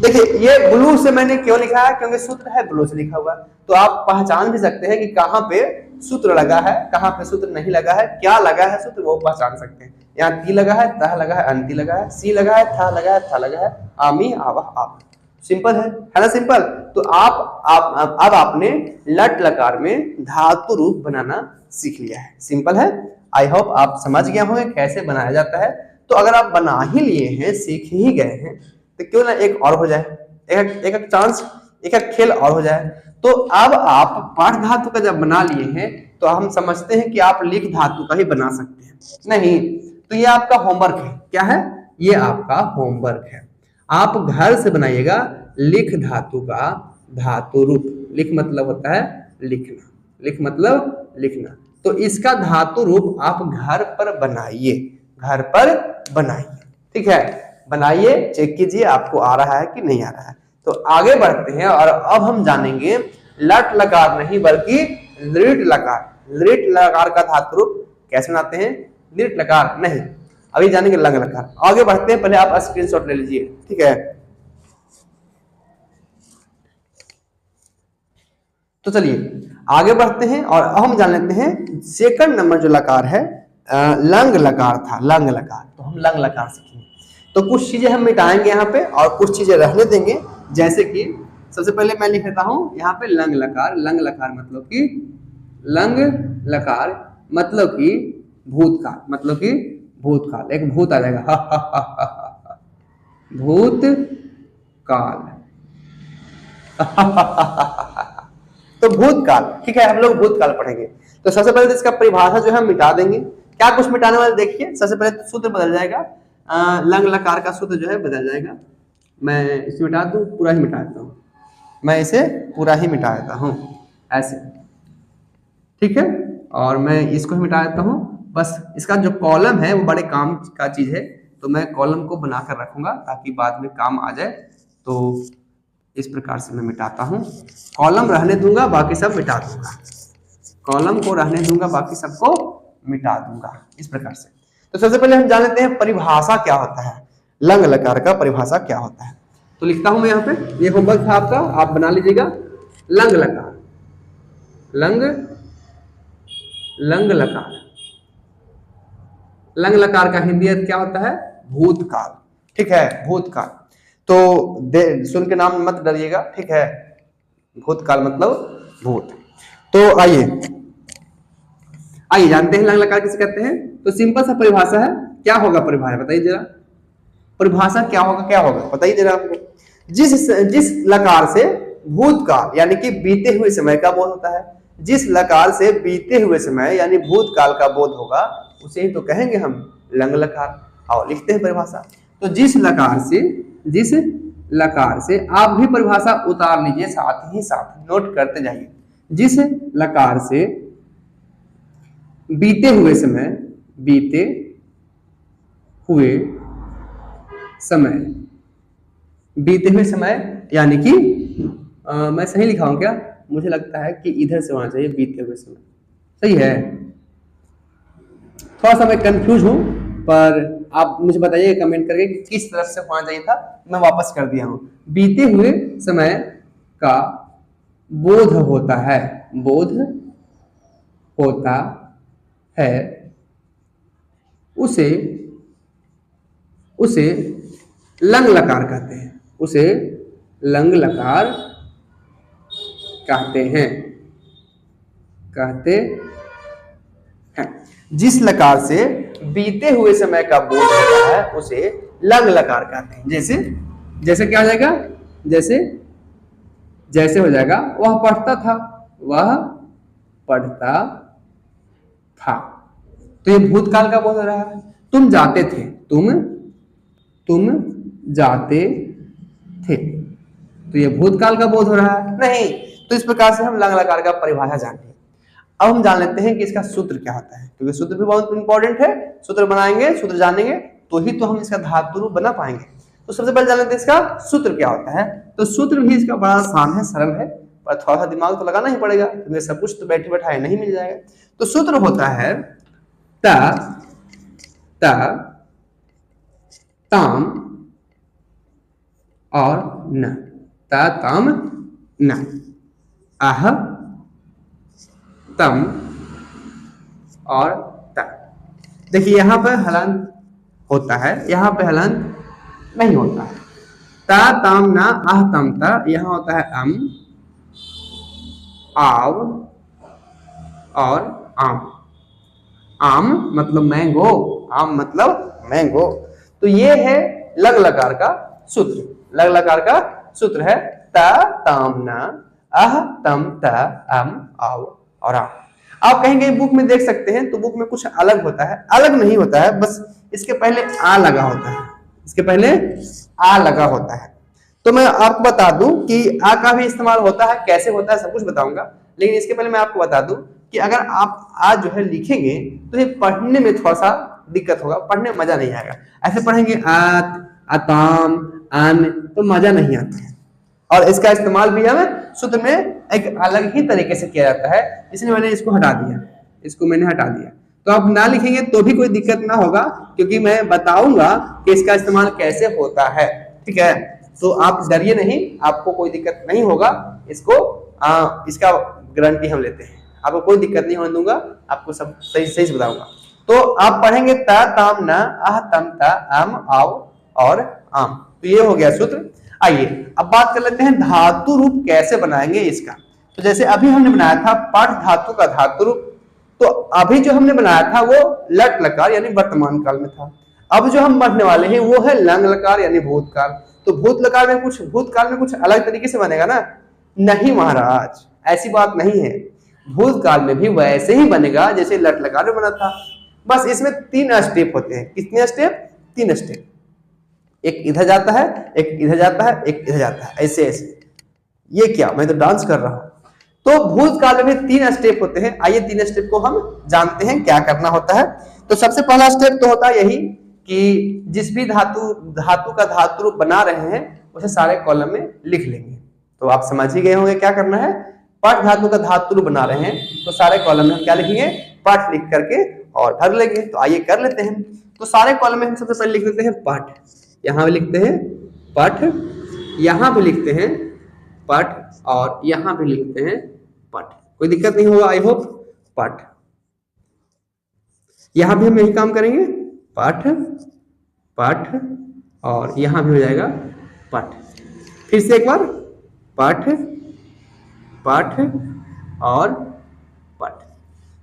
देखिए ये ब्लू से मैंने क्यों लिखा है, क्योंकि सूत्र है ब्लू से लिखा हुआ, तो आप पहचान भी सकते हैं कि कहाँ पे सूत्र लगा है, कहाँ पे सूत्र नहीं लगा है, क्या लगा है सूत्र, वो पहचान सकते हैं। यहाँ ती लगा है, तह लगा है, अंति लगा है, सी लगा है, था लगा है, था लगा है, आमी, आवह, आप। सिंपल है ना, सिंपल। तो आप अब आपने लट लकार में धातु रूप बनाना सीख लिया है, सिंपल है। आई होप आप समझ गए होंगे कैसे बनाया जाता है। तो अगर आप बना ही लिए हैं, सीख ही गए हैं, तो क्यों ना एक और हो जाए, एक चांस, एक खेल और हो जाए। तो अब आप पाठ धातु का जब बना लिए हैं, तो हम समझते हैं कि आप लिख धातु का ही बना सकते हैं। नहीं, तो ये आपका होमवर्क है। क्या है? ये आपका होमवर्क है। आप घर से बनाइएगा लिख धातु का धातु रूप। लिख मतलब होता है लिखना, लिख मतलब लिखना। तो इसका धातु रूप आप घर पर बनाइए, घर पर बनाइए। ठीक है, बनाइए, चेक कीजिए आपको आ रहा है कि नहीं आ रहा है। तो आगे बढ़ते हैं और अब हम जानेंगे लट लकार नहीं बल्कि लिट लकार। लिट लकार का धातु रूप कैसे बनाते हैं? लिट लकार नहीं, अभी जानेंगे लंग लकार। आगे बढ़ते हैं, पहले आप स्क्रीनशॉट ले लीजिए। ठीक है, तो चलिए आगे बढ़ते हैं और अब हम जान लेते हैं सेकंड नंबर जो लकार है लंग लकार था, लंग लकार। तो हम लंग लकार सीखेंगे। तो कुछ चीजें हम मिटाएंगे यहाँ पे और कुछ चीजें रहने देंगे। जैसे कि सबसे पहले मैं लिख देता हूं यहाँ पे लंग लकार। लंग लकार मतलब कि लंग लकार मतलब कि भूतकाल, मतलब कि भूतकाल। एक भूत आ जाएगा, हा हा हा हा हा, भूतकाल। तो भूतकाल, ठीक है, हम लोग भूतकाल पढ़ेंगे। तो सबसे पहले तो इसका परिभाषा जो है मिटा देंगे। क्या कुछ मिटाने वाले देखिए। सबसे पहले तो सूत्र बदल जाएगा, लंग लकार का सूत्र जो है बदल जाएगा। मैं इसे मिटा दूं, पूरा ही मिटा देता हूं। मैं इसे पूरा ही मिटा देता हूं ऐसे, ठीक है। और मैं इसको ही मिटा देता हूं। बस इसका जो कॉलम है वो बड़े काम का चीज है, तो मैं कॉलम को बनाकर रखूंगा ताकि बाद में काम आ जाए। तो इस प्रकार से मैं मिटाता हूं। कॉलम रहने दूंगा, बाकी सब मिटा दूंगा। कॉलम को रहने दूंगा, बाकी सबको मिटा दूंगा, इस प्रकार से। तो सबसे पहले हम जान लेते हैं परिभाषा क्या होता है, लंग लकार का परिभाषा क्या होता है। तो लिखता हूं मैं यहाँ पे, ये होमवर्क था आपका, आप बना लीजिएगा। लंग लकार, लंग लंग लकार, लंग लकार का हिंदी अर्थ क्या होता है? भूतकाल। ठीक है, भूतकाल। तो सुन के नाम मत डरिएगा, ठीक है। भूतकाल मतलब भूत। तो आइए आइए जानते हैं लंग लकार किसे कहते हैं। तो सिंपल सा परिभाषा है। क्या होगा परिभाषा, बताइए जरा। परिभाषा क्या होगा, क्या होगा बताइए जरा आपको। जिस लकार से भूतकाल यानी कि बीते हुए समय का बोध होता है, जिस लकार से बीते हुए समय यानी भूतकाल का बोध होगा, उसे ही तो कहेंगे हम लंग लकार। आओ लिखते हैं परिभाषा। तो जिस लकार से आप भी परिभाषा उतार लीजिए, साथ ही साथ नोट करते जाइए। जिस लकार से बीते हुए समय, बीते हुए समय, बीते हुए समय यानी कि मैं सही लिखा हूं क्या? मुझे लगता है कि इधर से होना चाहिए, बीते हुए समय। सही है, थोड़ा सा मैं कंफ्यूज हूं, पर आप मुझे बताइए कमेंट करके कि किस तरफ से होना चाहिए था। मैं वापस कर दिया हूं। बीते हुए समय का बोध होता है, बोध होता है, उसे लंग लकार कहते हैं, उसे लंग लकार कहते हैं, कहते हैं। जिस लकार से बीते हुए समय का बोध होता है उसे लंग लकार कहते हैं। जैसे क्या हो जाएगा? जैसे हो जाएगा, वह पढ़ता था, वह पढ़ता था। तो ये भूतकाल का बोध हो रहा है। तुम जाते थे, तुम जाते थे, तो ये भूतकाल का बोध हो रहा है नहीं। तो इस प्रकार से हम लंग लकार का परिभाषा जानते हैं। अब हम जान लेते हैं कि इसका सूत्र क्या होता है, क्योंकि सूत्र भी बहुत इंपॉर्टेंट है। सूत्र बनाएंगे, सूत्र जानेंगे तो ही तो हम इसका धातु रूप बना पाएंगे। तो सबसे पहले जान लेते हैं इसका सूत्र क्या होता है। तो सूत्र भी इसका बड़ा आसान है, सरल है, पर थोड़ा सा दिमाग तो लगाना ही पड़ेगा, क्योंकि सब कुछ तो बैठे बैठाए नहीं मिल जाएगा। तो सूत्र होता है ताम और न, ताम न, आह तम और त। देखिए यहां पर हलंत होता है, यहां पे हलंत नहीं होता है। ता ताम ना आह तम ता, यहां होता है अम, आव और आम। आम मतलब मैंगो, आम मतलब मैंगो। तो ये है लग लकार का सूत्र। लग लकार का सूत्र है ता ताम ना आह तम ता अम आव और आम। आप कहीं कहीं बुक में देख सकते हैं तो बुक में कुछ अलग होता है, अलग नहीं होता है, बस इसके पहले आ लगा होता है, इसके पहले आ लगा होता है। तो मैं आपको बता दूं कि आ का भी इस्तेमाल होता है, कैसे होता है सब कुछ बताऊंगा, लेकिन इसके पहले मैं आपको बता दूं कि अगर आप आ जो है लिखेंगे तो ये पढ़ने में थोड़ा सा दिक्कत होगा, पढ़ने में मजा नहीं आएगा। ऐसे पढ़ेंगे आत, अताम, आन, तो मजा नहीं आता है। और इसका इस्तेमाल भी हमें सूत्र में एक अलग ही तरीके से किया जाता है, इसलिए मैंने इसको हटा दिया, इसको मैंने हटा दिया। तो आप ना लिखेंगे तो भी कोई दिक्कत ना होगा, क्योंकि मैं बताऊंगा कि इसका इस्तेमाल कैसे होता है, ठीक है। तो आप डरिए नहीं, आपको कोई दिक्कत नहीं होगा, इसको इसका गारंटी हम लेते हैं, आपको कोई दिक्कत नहीं होने दूंगा, आपको सब सही सही से बताऊंगा। तो आप पढ़ेंगे ता, ताम, ना, आह, तम, ता, आम, आओ और आम। तो ये हो गया सूत्र। आइए अब बात कर लेते हैं धातु रूप कैसे बनाएंगे इसका। तो जैसे अभी हमने बनाया था पठ धातु का धातु रूप, तो अभी जो हमने बनाया था वो लट लकार यानी वर्तमान काल में था। अब जो हम पढ़ने वाले हैं वो है लंग लकार यानी भूतकाल। तो भूतकाल में कुछ अलग तरीके से बनेगा ना? नहीं महाराज, ऐसी बात नहीं है। भूतकाल में भी वैसे ही बनेगा जैसे लट लकार में बना था, बस इसमें 3 स्टेप होते हैं। कितने स्टेप? 3 स्टेप। एक इधर जाता है, एक इधर जाता है, एक इधर जाता है, ऐसे ऐसे। ये क्या, मैं तो डांस कर रहा हूं। तो भूतकाल में 3 स्टेप होते हैं। आइए 3 स्टेप को हम जानते हैं क्या करना होता है। तो सबसे पहला स्टेप तो होता है यही कि जिस भी धातु का धातु रूप बना रहे हैं उसे सारे कॉलम में लिख लेंगे। तो आप समझ ही गए होंगे क्या करना है। पठ धातु का धातु रूप बना रहे हैं तो सारे कॉलम में हम क्या लिखेंगे? पठ लिख करके और भर लेंगे। तो आइए कर लेते हैं। तो सारे कॉलम में हम सबसे पहले लिख देते हैं पठ, यहाँ भी लिखते हैं पठ, यहाँ भी लिखते हैं पठ और यहाँ भी लिखते हैं पठ। कोई दिक्कत नहीं होगा आई होप। पठ, यहाँ भी हम यही काम करेंगे, पठ पठ और यहाँ भी हो जाएगा पठ। फिर से एक बार पठ पठ और पठ।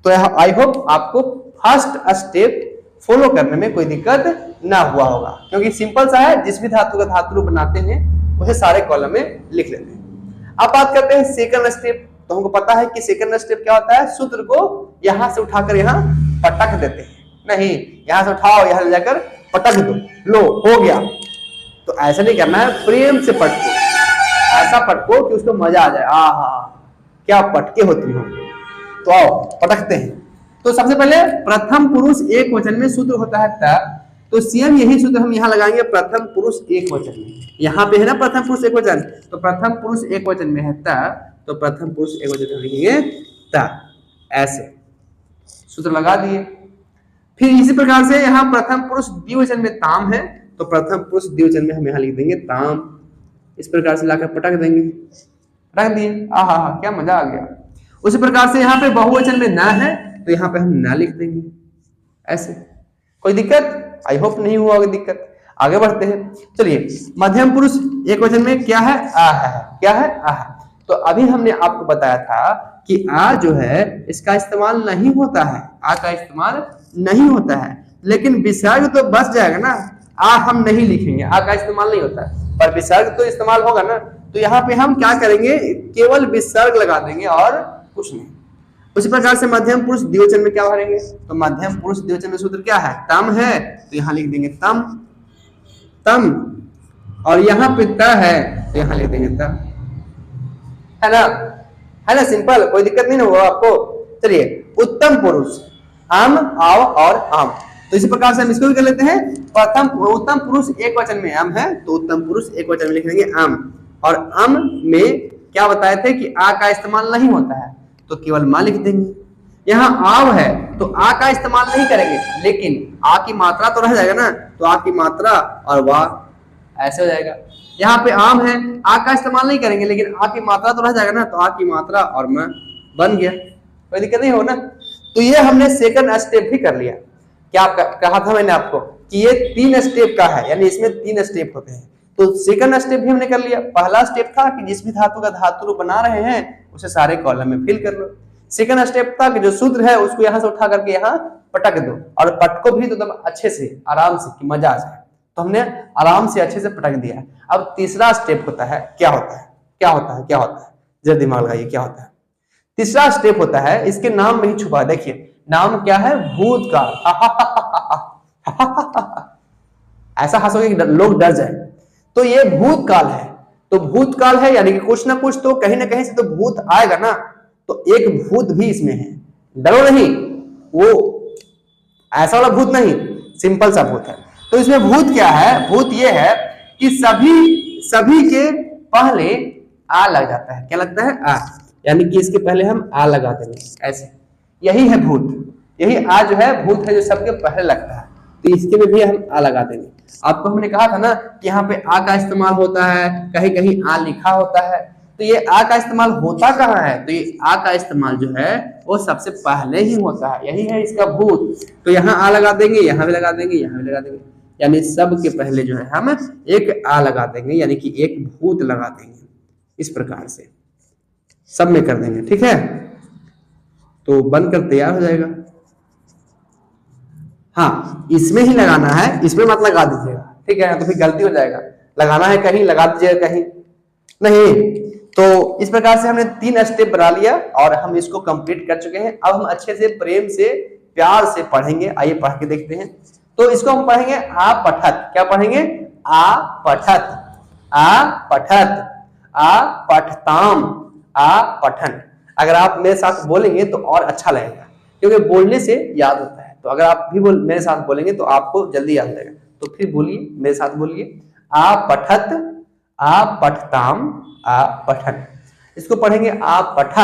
तो आई होप आपको फर्स्ट स्टेप फॉलो करने में कोई दिक्कत ना हुआ होगा, क्योंकि सिंपल सा है, जिस भी धातु का धातु रूप बनाते हैं उसे सारे कॉलम में लिख लेते हैं। अब बात करते हैं सेकंड स्टेप। तो हमको पता है कि सेकंड स्टेप क्या होता है। सूत्र को यहां से उठाकर यहाँ पटक देते हैं। नहीं, यहां से उठाओ, यहां ले जाकर पटक दो, लो हो गया। तो ऐसा नहीं करना है, प्रेम से पटको, ऐसा पटको कि उसको मजा आ जाए। आहा क्या पटके हो तुम। तो आओ पटकते हैं। तो सबसे पहले प्रथम पुरुष एक वचन में सूत्र होता है त। तो सेम यही सूत्र हम यहाँ लगाएंगे प्रथम पुरुष एक वचन में। यहाँ पे है ना प्रथम पुरुष एक वचन, तो प्रथम पुरुष एक वचन में है त, तो प्रथम पुरुष एक वचन में लिखेंगे त, ऐसे सूत्र लगा दिए। फिर इसी प्रकार से यहाँ प्रथम पुरुष द्विवचन में ताम है, तो प्रथम पुरुष द्विवचन में हम यहाँ लिख देंगे ताम। इस प्रकार से लाकर पटक देंगे, रख दिए। आहा क्या मजा आ गया। उसी प्रकार से यहाँ पे बहुवचन में न है, तो यहाँ पे हम न लिख देंगे ऐसे। कोई दिक्कत? आई होप नहीं हुआ दिक्कत। आगे बढ़ते हैं। चलिए मध्यम पुरुष एक वचन में क्या है? आ है। क्या है? आ है। तो अभी हमने आपको बताया था कि आ जो है इसका इस्तेमाल नहीं होता है, आ का इस्तेमाल नहीं होता है, लेकिन विसर्ग तो बच जाएगा ना। आ हम नहीं लिखेंगे, आ का इस्तेमाल नहीं होता है, पर विसर्ग तो इस्तेमाल होगा ना। तो यहाँ पे हम क्या करेंगे? केवल विसर्ग लगा देंगे और कुछ नहीं। उसी प्रकार से मध्यम पुरुष द्विवचन में क्या भरेंगे? तो मध्यम पुरुष द्विवचन में सूत्र क्या है? तम है, तो यहाँ लिख देंगे तम तम, और यहाँ पे त है तो यहाँ लिख देंगे त, है ना? है ना? सिंपल, कोई दिक्कत नहीं ना होगा आपको। चलिए उत्तम पुरुष आम, आओ और आम। तो इसी प्रकार से हम इसको भी कर लेते हैं। प्रथम उत्तम पुरुष एक वचन में आम है, तो उत्तम पुरुष एक वचन में लिख देंगे आम। और आम में क्या बताए थे कि आ का इस्तेमाल नहीं होता है, तो केवल मां लिख देंगे। यहाँ आव है तो आ का इस्तेमाल नहीं करेंगे, लेकिन आ की मात्रा तो रह जाएगा ना, तो आ की मात्रा और वाह ऐसे हो जाएगा। यहाँ पे आम है, आ का इस्तेमाल नहीं करेंगे, लेकिन आ की मात्रा तो रह जाएगा ना, तो आ की मात्रा और मैं बन गया। कोई दिक्कत नहीं हो ना। तो ये हमने सेकंड स्टेप भी कर लिया। क्या कहा था मैंने आपको कि ये 3 स्टेप का है, यानी इसमें 3 स्टेप होते हैं। तो सेकंड स्टेप भी हमने कर लिया। पहला स्टेप था कि जिस भी धातु का धातु रूप बना रहे हैं उसे सारे कॉलम में फिल कर लो। सेकंड स्टेप था कि जो सूत्र है उसको यहाँ से उठा करके यहाँ पटक दो, और पटको भी तो एकदम अच्छे से आराम से कि मजा आ जाए। तो हमने आराम से अच्छे से पटक दिया। अब तीसरा स्टेप होता है, क्या होता है? क्या होता है? क्या होता है? जरा दिमाग लगाइए, क्या होता है? तीसरा स्टेप होता है, इसके नाम में ही छुपा है, देखिए नाम क्या है, भूतकाल। ऐसा हंसोगे कि लोग डर जाए। तो ये भूतकाल है, तो भूतकाल है यानी कि कुछ ना कुछ तो कहीं ना कहीं से तो भूत आएगा ना, तो एक भूत भी इसमें है, डरो नहीं, वो ऐसा वाला भूत नहीं, सिंपल सा भूत है। तो इसमें भूत क्या है, भूत ये है कि सभी के पहले आ लग जाता है। क्या लगता है, आ, यानी कि इसके पहले हम आ लगा देंगे ऐसे, यही है भूत, यही आ जो है भूत है जो सबके पहले लगता है, तो इसके में भी हम आ लगा देंगे। आपको हमने कहा था ना कि यहाँ पे आ का इस्तेमाल होता है, कहीं कहीं आ लिखा होता है, तो ये आ का इस्तेमाल होता कहाँ है, तो ये आ का इस्तेमाल जो है वो सबसे पहले ही होता है, यही है इसका भूत। तो यहाँ आ लगा देंगे, यहाँ भी लगा देंगे, यहाँ भी लगा देंगे, यानी सबके पहले जो है हम एक आ लगा देंगे, यानी कि एक भूत लगा देंगे। इस प्रकार से सब में कर देंगे, ठीक है। तो बनकर तैयार हो जाएगा। हाँ, इसमें ही लगाना है, इसमें मत लगा दीजिएगा, ठीक है, तो फिर गलती हो जाएगा। लगाना है कहीं लगा दीजिएगा कहीं नहीं। तो इस प्रकार से हमने 3 स्टेप बना लिया और हम इसको कंप्लीट कर चुके हैं। अब हम अच्छे से प्रेम से प्यार से पढ़ेंगे, आइए पढ़ के देखते हैं। तो इसको हम पढ़ेंगे आ पठत। क्या पढ़ेंगे, आ पठत, आ पठत, आ पठताम, आ पठन। अगर आप मेरे साथ बोलेंगे तो और अच्छा लगेगा, क्योंकि बोलने से याद होता है। तो अगर आप भी मेरे साथ बोलेंगे तो आपको जल्दी याद रहेगा। तो फिर बोलिए, मेरे साथ बोलिए, आ पठत, आ पठताम, आ पठन। इसको पढ़ेंगे आ पठा,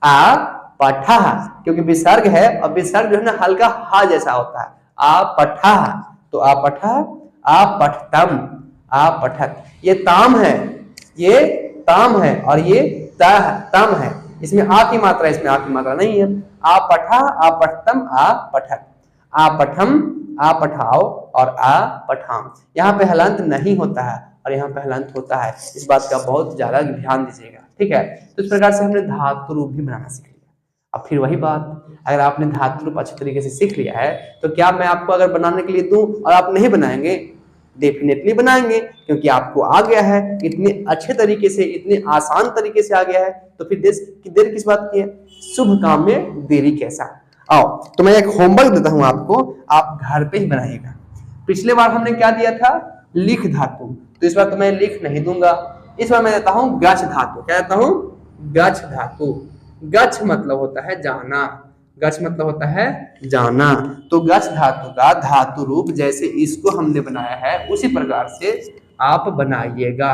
आ पठा, क्योंकि विसर्ग है और विसर्ग जो है ना हल्का हा जैसा होता है, आ पठा। तो आ पठा, आ पठतम, आ पठत। ये ताम है, ये ताम है और ये तम है, इसमें आ की मात्रा, इसमें आ की मात्रा नहीं है। आ पठा, आ पठतम, आ पठत, आ पठम, आ पठाओ और आ पठाम। यहाँ पे हलंत नहीं होता है और यहाँ पे हलंत होता है, इस बात का बहुत ज्यादा ध्यान दीजिएगा, ठीक है। तो इस प्रकार से हमने धातु रूप भी बनाना सीख लिया। अब फिर वही बात, अगर आपने धातु रूप अच्छे तरीके से सीख लिया है तो क्या मैं आपको अगर बनाने के लिए दूं और आप नहीं बनाएंगे, डेफिनेटली बनाएंगे, क्योंकि आपको आ गया है इतने अच्छे तरीके से, इतने आसान तरीके से आ गया है, तो फिर देर किस बात की है, शुभ काम में देरी कैसा। आओ तो मैं एक होमवर्क देता हूं आपको, आप घर पे ही बनाइएगा। पिछले बार हमने क्या दिया था, लिख धातु, तो इस बार तो मैं लिख नहीं दूंगा, इस बार मैं देता हूं गच्छ धातु। क्या देता हूं, गच्छ धातु। गच्छ मतलब होता है जाना, गच्छ मतलब होता है जाना। तो गच्छ धातु का धातु रूप जैसे इसको हमने बनाया है उसी प्रकार से आप बनाइएगा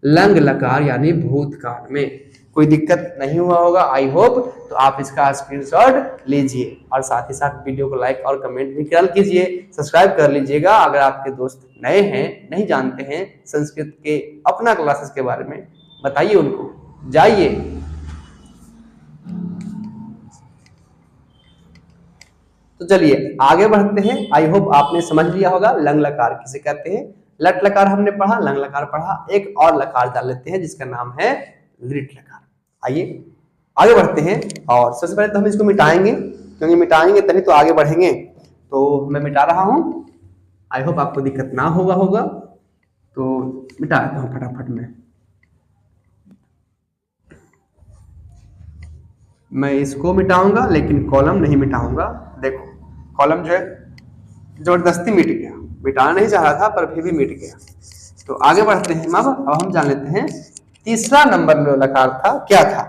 लंग लकार यानी भूतकाल में। कोई दिक्कत नहीं हुआ होगा आई होप। तो आप इसका स्क्रीनशॉट लीजिए और साथ ही साथ वीडियो को लाइक और कमेंट भी कर कीजिए, सब्सक्राइब कर लीजिएगा। अगर आपके दोस्त नए हैं, नहीं जानते हैं संस्कृत के अपना क्लासेस के बारे में, बताइए उनको, जाइए। तो चलिए आगे बढ़ते हैं। आई होप आपने समझ लिया होगा लंग लकार किसे कहते हैं। लट लकार हमने पढ़ा, लंग लकार पढ़ा, एक और लकार डाल लेते हैं जिसका नाम है लिट लकार। आइए आगे बढ़ते हैं और सबसे पहले तो हम इसको मिटाएंगे, क्योंकि मिटाएंगे तभी तो आगे बढ़ेंगे। तो मैं मिटा रहा हूं, आई होप आपको दिक्कत ना होगा। तो मिटा देता हूं फटाफट में। मैं इसको मिटाऊंगा लेकिन कॉलम नहीं मिटाऊंगा। देखो कॉलम जो है जबरदस्ती मिट गया, मिटाना नहीं चाह रहा था पर फिर भी मिट गया। तो आगे बढ़ते हैं। अब हम जान लेते हैं तीसरा नंबर जो लकार था क्या था।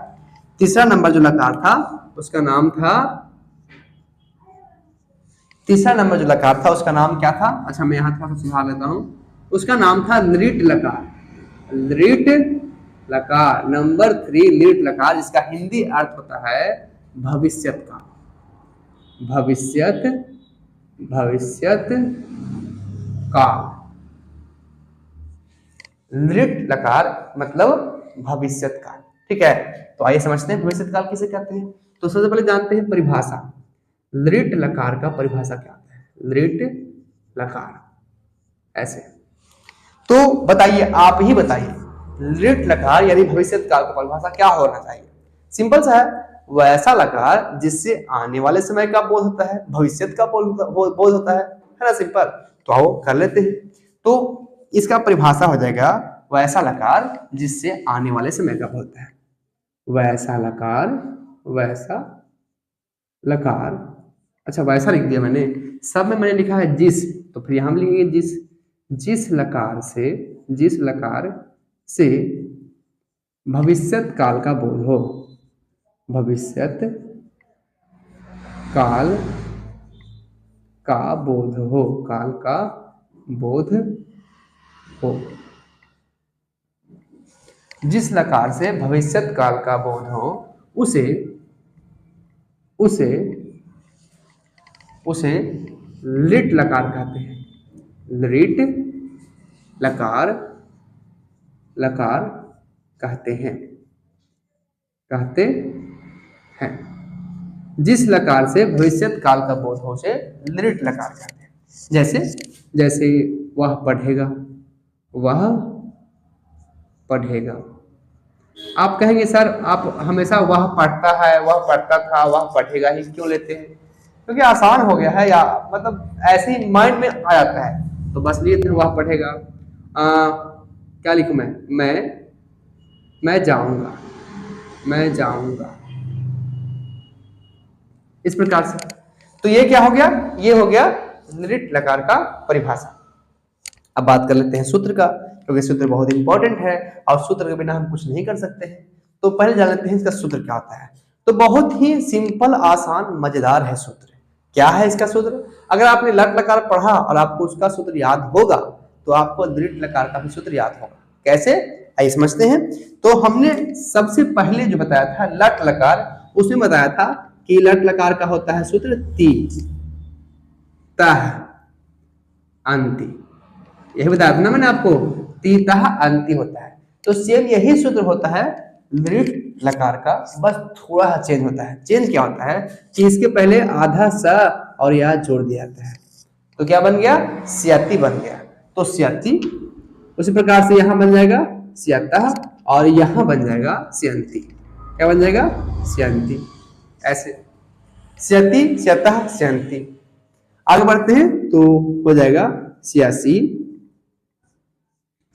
तीसरा नंबर जो लकार था उसका नाम था, तीसरा नंबर जो लकार था उसका नाम क्या था। अच्छा मैं यहाँ थोड़ा सा सुधार लेता हूँ, उसका नाम था लिट लकार। लिट लकार नंबर 3 लिट लकार, जिसका हिंदी अर्थ होता है भविष्यत का, भविष्यत, भविष्यत का। लिट लकार मतलब भविष्यत काल, ठीक है। तो आइए समझते हैं भविष्यत काल किसे कहते हैं। तो सबसे पहले जानते हैं परिभाषा, लिट लकार का परिभाषा क्या होता है। लिट लकार ऐसे, तो बताइए, आप ही बताइए लिट लकार यानी भविष्यत काल का परिभाषा क्या होना चाहिए। सिंपल सा है, वैसा लकार जिससे आने वाले समय का बोध होता है, भविष्यत का बोध होता है ना, सिंपल। तो आओ कर लेते हैं। तो इसका परिभाषा हो जाएगा वैसा लकार जिससे आने वाले समय का बोध होता है, वैसा लकार, वैसा लकार। अच्छा वैसा लिख दिया मैंने, सब में मैंने लिखा है जिस, तो फिर हम लिखेंगे जिस, जिस लकार से, जिस लकार से भविष्यत काल का बोध हो, भविष्यत काल का बोध हो, काल का बोध हो, जिस लकार से भविष्यत काल का बोध हो उसे उसे उसे लिट लकार कहते हैं। लिट लकार, लकार कहते हैं, कहते हैं। जिस लकार से भविष्यत काल का बोध हो उसे लिट लकार कहते हैं। जैसे जैसे वह पढ़ेगा, वह पढ़ेगा। आप कहेंगे सर आप हमेशा वह पढ़ता है, वह पढ़ता था, वह पढ़ेगा ही क्यों लेते हैं? क्योंकि आसान हो गया है, या मतलब ऐसे ही माइंड में आ जाता है, तो बस लिए थे वह पढ़ेगा। क्या लिखूं मैं जाऊंगा, मैं जाऊंगा, इस प्रकार से। तो ये क्या हो गया? ये हो गया लिट लकार का परिभाषा। अब बात कर लेते हैं सूत्र का, क्योंकि सूत्र बहुत इंपॉर्टेंट है और सूत्र के बिना हम कुछ नहीं कर सकते हैं। तो पहले जान लेते हैं इसका सूत्र क्या होता है। तो बहुत ही सिंपल, आसान, मजेदार है सूत्र। क्या है इसका सूत्र? अगर आपने लट लकार पढ़ा और आपको उसका सूत्र याद होगा तो आपको लिट लकार का भी सूत्र याद होगा। कैसे, आइए समझते हैं। तो हमने सबसे पहले जो बताया था लट लकार, उसमें बताया था कि लट लकार का होता है सूत्र ती तह अंति। यही बताया था ना मैंने आपको, ती तह अंति होता है। तो सेम यही सूत्र होता है लिट लकार का, बस थोड़ा सा चेंज होता है। चेंज क्या होता है कि इसके पहले आधा स और या जोड़ दिया जाता है, तो क्या बन गया? स्याति बन गया। तो स्याति, उसी प्रकार से यहां बन जाएगा स्यातः और यहां बन जाएगा स्यंति। क्या बन जाएगा? स्यंति। ऐसे स्यति, स्यतः, स्यंति। आगे बढ़ते हैं तो हो जाएगा स्यासी,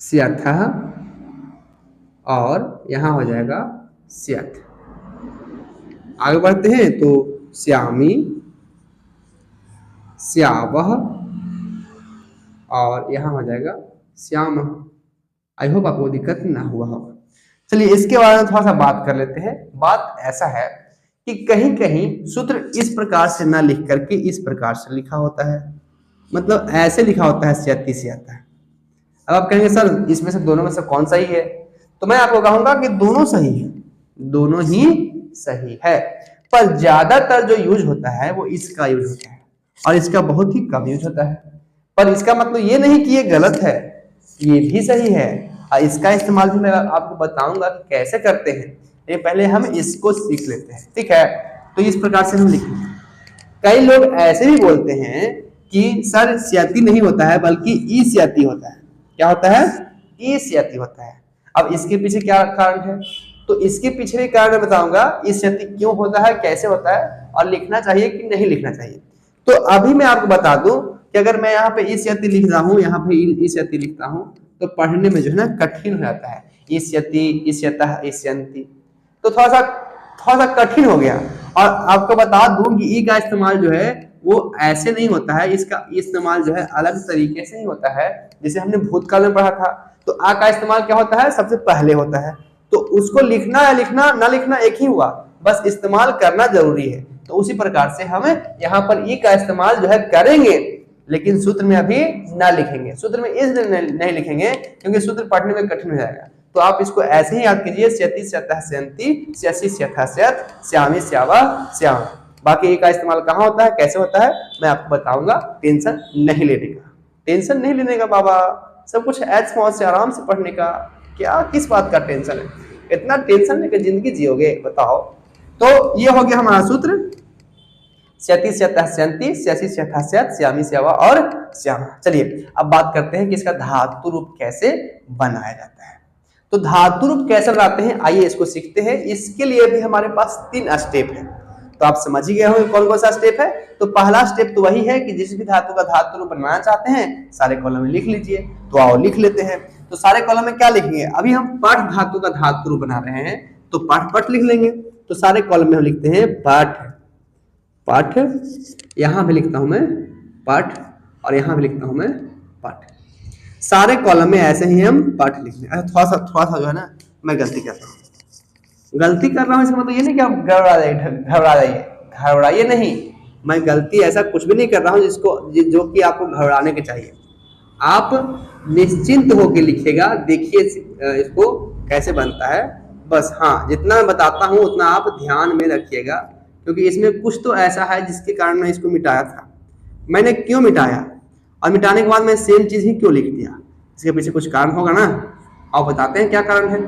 स्यथः और यहां हो जाएगा स्यथ। आगे बढ़ते हैं तो श्यामी, श्यावह और यहां हो जाएगा श्याम। आई होप आपको दिक्कत ना हुआ होगा। चलिए इसके बारे में थोड़ा सा बात कर लेते हैं। बात ऐसा है कि कहीं कहीं सूत्र इस प्रकार से ना लिख करके इस प्रकार से लिखा होता है, मतलब ऐसे लिखा होता है स्यति स्यतः। अब आप कहेंगे सर इसमें से दोनों में से कौन सही है? तो मैं आपको कहूंगा कि दोनों सही है, दोनों ही सही है, पर ज्यादातर जो यूज होता है वो इसका यूज होता है और इसका बहुत ही कम यूज होता है। पर इसका मतलब ये नहीं कि ये गलत है, ये भी सही है। और इसका इस्तेमाल भी मैं आपको बताऊंगा कि कैसे करते हैं। ये पहले हम इसको सीख लेते हैं, ठीक है? तो इस प्रकार से हम लिखेंगे। कई लोग ऐसे भी बोलते हैं कि सर स्याति नहीं होता है बल्कि ई स्याति होता है। क्या होता है? ई स्याति होता है। अब इसके पीछे क्या कारण है? तो इसके पीछे भी कारण मैं बताऊंगा ई स्याति क्यों होता है, कैसे होता है और लिखना चाहिए कि नहीं लिखना चाहिए। तो अभी मैं आपको बता दूं कि अगर मैं यहाँ पे ई स्याति लिख रहा हूँ, यहाँ पे ई स्याति लिखता हूँ, तो पढ़ने में जो है ना कठिन हो जाता है। ई स्याति, ई स्यतः, ई स्यन्ति, तो थोड़ा सा कठिन हो गया। और आपको बता दूं कि ई का इस्तेमाल जो है वो ऐसे नहीं होता है, इसका इस्तेमाल जो है अलग तरीके से ही होता है। जैसे हमने भूतकाल में पढ़ा था, तो आ का इस्तेमाल क्या होता है? सबसे पहले होता है। तो उसको लिखना या लिखना ना लिखना एक ही हुआ, बस इस्तेमाल करना जरूरी है। तो उसी प्रकार से हम यहाँ पर ई का इस्तेमाल जो है करेंगे, लेकिन सूत्र में अभी ना लिखेंगे। सूत्र में इसलिए नहीं लिखेंगे क्योंकि सूत्र पढ़ने में कठिन हो जाएगा। तो आप इसको ऐसे ही याद कीजिए, स्यति स्यतः स्यन्ति, स्यसि स्यथः स्यथ, श्यामी श्यावः श्याम। बाकी ए का इस्तेमाल कहाँ होता है, कैसे होता है, मैं आपको बताऊंगा। टेंशन नहीं लेने का, टेंशन नहीं लेने का बाबा, सब कुछ ऐश मौज से आराम से पढ़ने का। क्या किस बात का टेंशन है? इतना टेंशन लेकर जिंदगी जियोगे बताओ? तो ये हो गया हमारा सूत्र, स्यति स्यतः स्यन्ति, स्यसि स्यथः स्यथ, श्यामी श्यावः और श्याम। चलिए अब बात करते हैं कि इसका धातु रूप कैसे बनाया जाता है। तो धातु रूप कैसे बनाते हैं, आइए इसको सीखते हैं। इसके लिए भी हमारे पास 3 स्टेप है। तो आप समझ ही गए होंगे कौन कौन सा स्टेप है। तो पहला स्टेप तो वही है कि जिस भी धातु का धातु रूप बनाना चाहते हैं सारे कॉलम में लिख लीजिए। तो आओ लिख लेते हैं। तो सारे कॉलम में क्या लिखेंगे? अभी हम पठ धातु का धातु रूप बना रहे हैं, तो पाठ पठ लिख लेंगे। तो सारे कॉलम में हम लिखते हैं पाठ, पाठ, यहां भी लिखता हूं मैं पाठ और यहां भी लिखता हूं मैं पाठ। सारे कॉलम में ऐसे ही हम पाठ लिख लें। थोड़ा सा जो है ना मैं गलती कर रहा हूँ, गलती कर रहा हूँ इसका मतलब ये नहीं कि आप घबराइए नहीं। मैं गलती ऐसा कुछ भी नहीं कर रहा हूँ जो कि आपको घबराने के चाहिए। आप निश्चिंत होकर लिखिएगा, देखिए इसको कैसे बनता है। बस हाँ, जितना मैं बताता हूँ उतना आप ध्यान में रखिएगा, क्योंकि इसमें कुछ तो ऐसा है जिसके कारण मैं इसको मिटाया था। मैंने क्यों मिटाया और मिटाने के बाद मैं सेम चीज ही क्यों लिख दिया, इसके पीछे कुछ कारण होगा ना। आप बताते हैं क्या कारण है।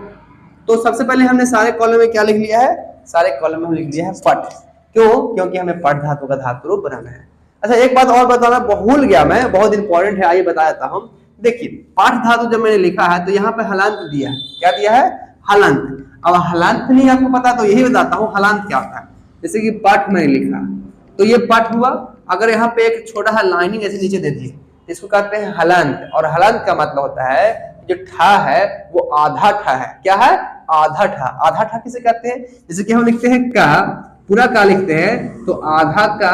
तो सबसे पहले हमने सारे कॉलम में क्या लिख लिया है, सारे कॉलम में हम लिख लिया है पठ। क्यों? क्योंकि हमें पठ धातु का धातु रूप बनाना है। अच्छा, एक बात और बताना भूल गया मैं, बहुत इंपॉर्टेंट है, आइए बता देता हूँ। देखिए, पाठ धातु जब मैंने लिखा है तो यहाँ पे हलांत दिया है। क्या दिया है? हलांत। अब हलांत नहीं आपको पता तो यही बताता हूँ हलांत क्या होता है। जैसे कि पाठ मैंने लिखा तो ये पाठ हुआ। अगर यहाँ पे एक छोटा सा लाइनिंग ऐसे नीचे दे दिए, इसको कहते हैं हलांत। और हलांत का मतलब होता है जो ठा है वो आधा ठा है। क्या है? आधा ठा। आधा ठा किसे कहते हैं? जैसे कि हम लिखते हैं का, पूरा का लिखते हैं तो आधा का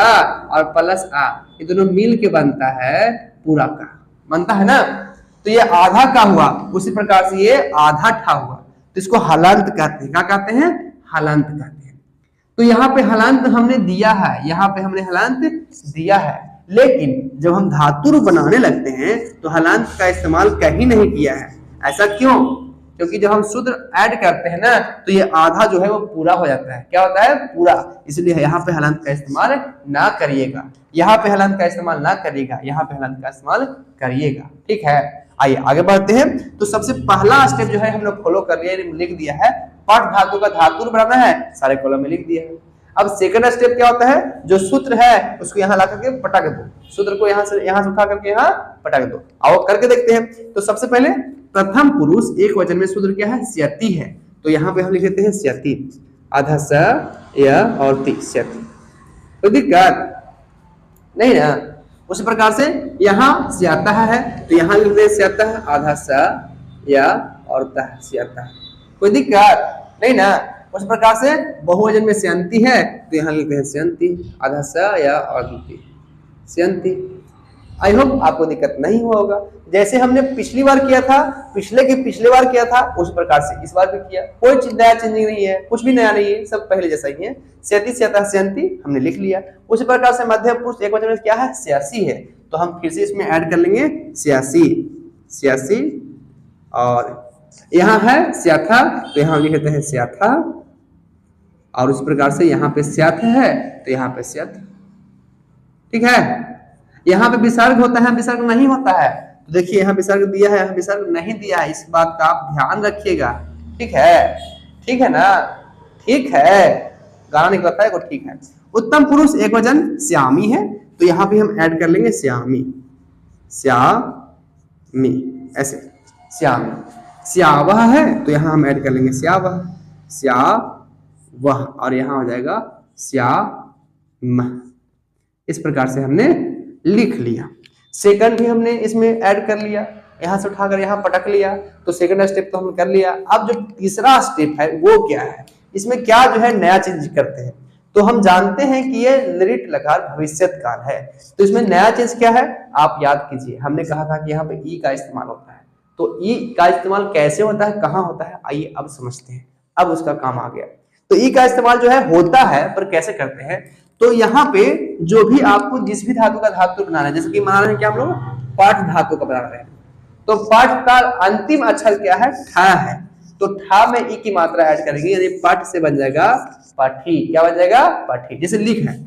और प्लस आ, ये दोनों मिल के बनता है पूरा का, बनता है ना। तो ये आधा का हुआ, उसी प्रकार से ये आधा ठा हुआ, तो इसको हलांत कहते हैं। क्या कहते हैं? हलांत कहते हैं। तो यहाँ पे हलांत हमने दिया है, यहाँ पे हमने हलांत दिया है, लेकिन जब हम धातु रूप बनाने लगते हैं तो हलांत का इस्तेमाल कहीं नहीं किया है। ऐसा क्यों? क्योंकि जब हम सूत्र ऐड करते हैं ना तो ये आधा जो है वो पूरा हो जाता है। क्या होता है? पूरा। इसलिए यहाँ पे हलांत का इस्तेमाल ना करिएगा, यहाँ पे हलांत का इस्तेमाल ना करिएगा, यहाँ पे हलांत का इस्तेमाल करिएगा। ठीक है, आइए आगे बढ़ते हैं। तो सबसे पहला स्टेप जो है हम लोग फॉलो कर लिया, लिख दिया है पठ धातु का धातु रूप बनाना है, सारे कॉलम में लिख दिया है। अब सेकंड स्टेप क्या होता है? जो सूत्र है उसको यहाँ ला करके पटक दो, सूत्र को यहाँ से उठा करके यहाँ पटक दो। आओ करके देखते हैं। तो सबसे पहले प्रथम पुरुष एक वचन में सूत्र क्या है? स्यति है, तो यहाँ पे हम लिख लेते हैं स्यति, आधा स य और ति, स्यति। तो दिक्कत नहीं ना। उसी प्रकार से यहाँ स्याता है तो यहाँ लिखते हैं स्याता, आधा स य और त, स्याता। कोई दिक्कत नहीं ना। उस प्रकार से बहुवचन में स्यंती है तो यहाँ लिखते हैं स्यंती, आधा स या और ति, स्यंती। आई होप आपको दिक्कत नहीं हुआ होगा। जैसे हमने पिछली बार किया था, पिछले बार किया था, उस प्रकार से इस बार भी किया। कोई नया चेंजिंग नहीं है, कुछ भी नया नहीं है, सब पहले जैसा ही है। स्यति, स्यता, स्यंती हमने लिख लिया। उसी प्रकार से मध्यम पुरुष एक वचन में क्या है? स्यासी है, तो हम फिर से इसमें ऐड कर लेंगे स्यासी, स्यासी। और यहाँ है स्याथा तो यहाँ लिख लेते हैं स्याथा। और उस प्रकार से यहाँ पे स्याथ है तो यहाँ पे स्याथ। ठीक है, यहाँ पे विसर्ग होता है, विसर्ग नहीं होता है। तो देखिए यहाँ विसर्ग दिया है, यहाँ विसर्ग नहीं दिया है, इस बात का आप ध्यान रखिएगा। ठीक है, ठीक है ना? ठीक है, गाना नहीं करता है को, ठीक है। उत्तम पुरुष एक वचन श्यामी है तो यहाँ पे हम ऐड कर लेंगे श्यामी, श्यामी, ऐसे श्यामी। श्यावह है तो यहाँ हम ऐड कर लेंगे श्यावह, श्यावह, और यहाँ हो जाएगा श्याम। इस प्रकार से हमने लिख लिया। सेकंड भी हमने इसमें ऐड कर लिया, यहाँ से उठाकर यहाँ पटक लिया, तो सेकंड स्टेप तो हमने कर लिया। अब जो तीसरा स्टेप है वो क्या है? इसमें क्या जो है नया चीज करते हैं। तो हम जानते हैं कि ये लिट लकार भविष्यत काल है, तो इसमें नया चीज क्या है आप याद कीजिए। हमने कहा था कि यहाँ पे ई का इस्तेमाल होता है, तो ई का इस्तेमाल कैसे होता है, कहाँ होता है, आइए अब समझते हैं। अब उसका काम आ गया। तो ई का इस्तेमाल जो है होता है, पर कैसे करते हैं? तो यहाँ पे जो भी आपको जिस भी धातु का धातु बनाना है, जैसे कि बना रहे हैं क्या हम लोग पाठ धातु का बना रहे हैं, तो पाठ का अंतिम अक्षर क्या है? ठा है, तो ठा में ई की मात्रा ऐड करेंगे, यानी पाठ से बन जाएगा पाठी। क्या बन जाएगा? पाठी। जैसे लिख है,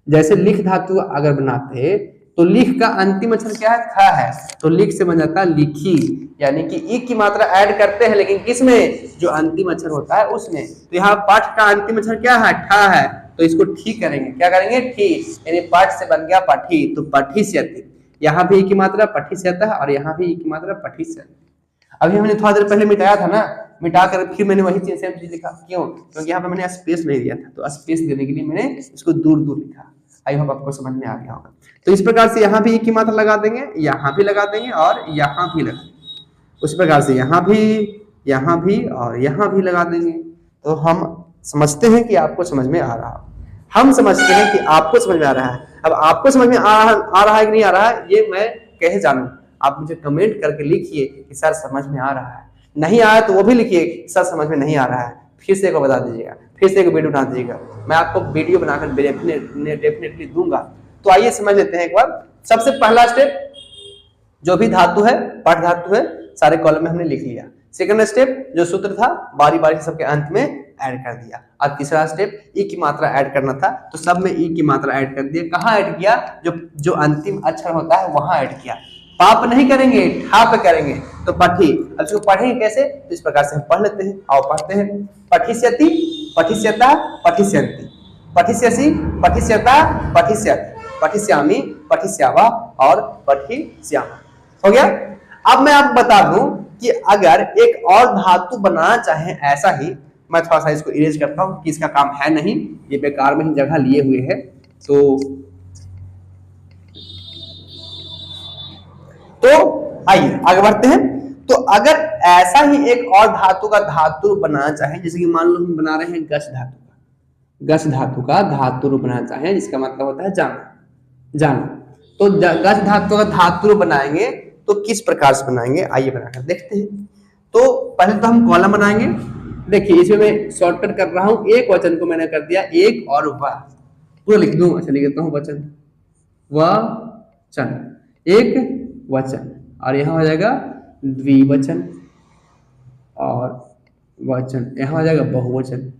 जैसे लिख धातु अगर बनाते तो लिख का अंतिम अक्षर क्या है? खा है, तो लिख से बन जाता है लिखी, यानी कि ई की मात्रा ऐड करते हैं, लेकिन किसमें? जो अंतिम अक्षर होता है उसमें। तो यहाँ पाठ का अंतिम अक्षर क्या है? ठा है, तो इसको ठीक करेंगे। क्या करेंगे? ठीक, यानी पाठ से बन गया पाठी, तो पाठी से आती। यहाँ भी ई की मात्रा पठी से आता है और यहाँ भी ई की मात्रा पठी से आती है। अभी हमने थोड़ा देर पहले मिटाया था ना, मिटा कर फिर मैंने वही चीज सेम चीज लिखा। क्यों? क्योंकि यहाँ पे मैंने स्पेस नहीं दिया था, तो स्पेस देने के लिए मैंने इसको दूर दूर लिखा। आई होप आपको समझ में आ गया होगा। तो इस प्रकार से यहाँ भी ई की मात्रा लगा देंगे, यहाँ भी लगा देंगे और यहाँ भी लगा देंगे। उस प्रकार से यहाँ भी और यहाँ भी लगा देंगे। तो हम समझते हैं कि आपको समझ में आ रहा है, हम समझते हैं कि आपको समझ में आ रहा है। अब आपको समझ में आ रहा है कि नहीं आ रहा है, ये मैं कैसे जानूं? आप मुझे कमेंट करके लिखिए कि सर समझ में आ रहा है, नहीं आया तो वो भी लिखिए सर समझ में नहीं आ रहा है, फिर से एक बार बता दीजिएगा, फिर से एक वीडियो बना दीजिएगा, मैं आपको वीडियो बनाकर डेफिनेटली दूंगा। तो आइए समझ लेते हैं एक बार। सबसे पहला स्टेप, जो भी धातु है, पठ धातु है, सारे कॉलम में हमने लिख लिया। सेकंड स्टेप, जो सूत्र था बारी बारी सबके अंत में ऐड कर दिया। और तीसरा स्टेप, ई की मात्रा ऐड करना था, तो सब में ई की मात्रा ऐड कर दिया। कहाँ ऐड किया? जो अंतिम अक्षर होता है वहां ऐड किया। पाप नहीं करेंगे, ठा पे करेंगे। तो पठी, अब इसको पढ़ेंगे कैसे? तो इस प्रकार से हम पढ़ लेते हैं। आओ पढ़ते हैं। पठिष्यति, पठिष्यता, पठिष्यन्ति, पठिष्यसि, पठिष्यता, पठिष्यति, पठिष्यामि, पठिष्यावा और पठिष्यामः। हो गया। अब मैं आपको बता दूं कि अगर एक और धातु बनाना चाहे ऐसा ही, मैं थोड़ा सा इसको इरेज करता हूं कि इसका काम है नहीं, ये बेकार में ही जगह लिए हुए है। तो आइए आगे बढ़ते हैं। तो अगर ऐसा ही एक और धातु का धातु बनाना चाहे, जैसे कि मान लो हम बना रहे हैं गश धातु का, गश धातु का धातु बनाना चाहे, जिसका मतलब होता है जाना, जाना। तो गश धातु का धातु बनाएंगे तो किस प्रकार से बनाएंगे, आइए बनाकर देखते हैं। तो पहले तो हम कॉलम बनाएंगे। देखिए इसमें मैं शॉर्टकट कर रहा हूं, एक वचन को मैंने कर दिया एक और व, पूरा लिख दूं। अच्छा लिख देता हूं, वचन, वचन, एक वचन, और यहां हो जाएगा द्विवचन, और वचन यहां हो जाएगा बहुवचन,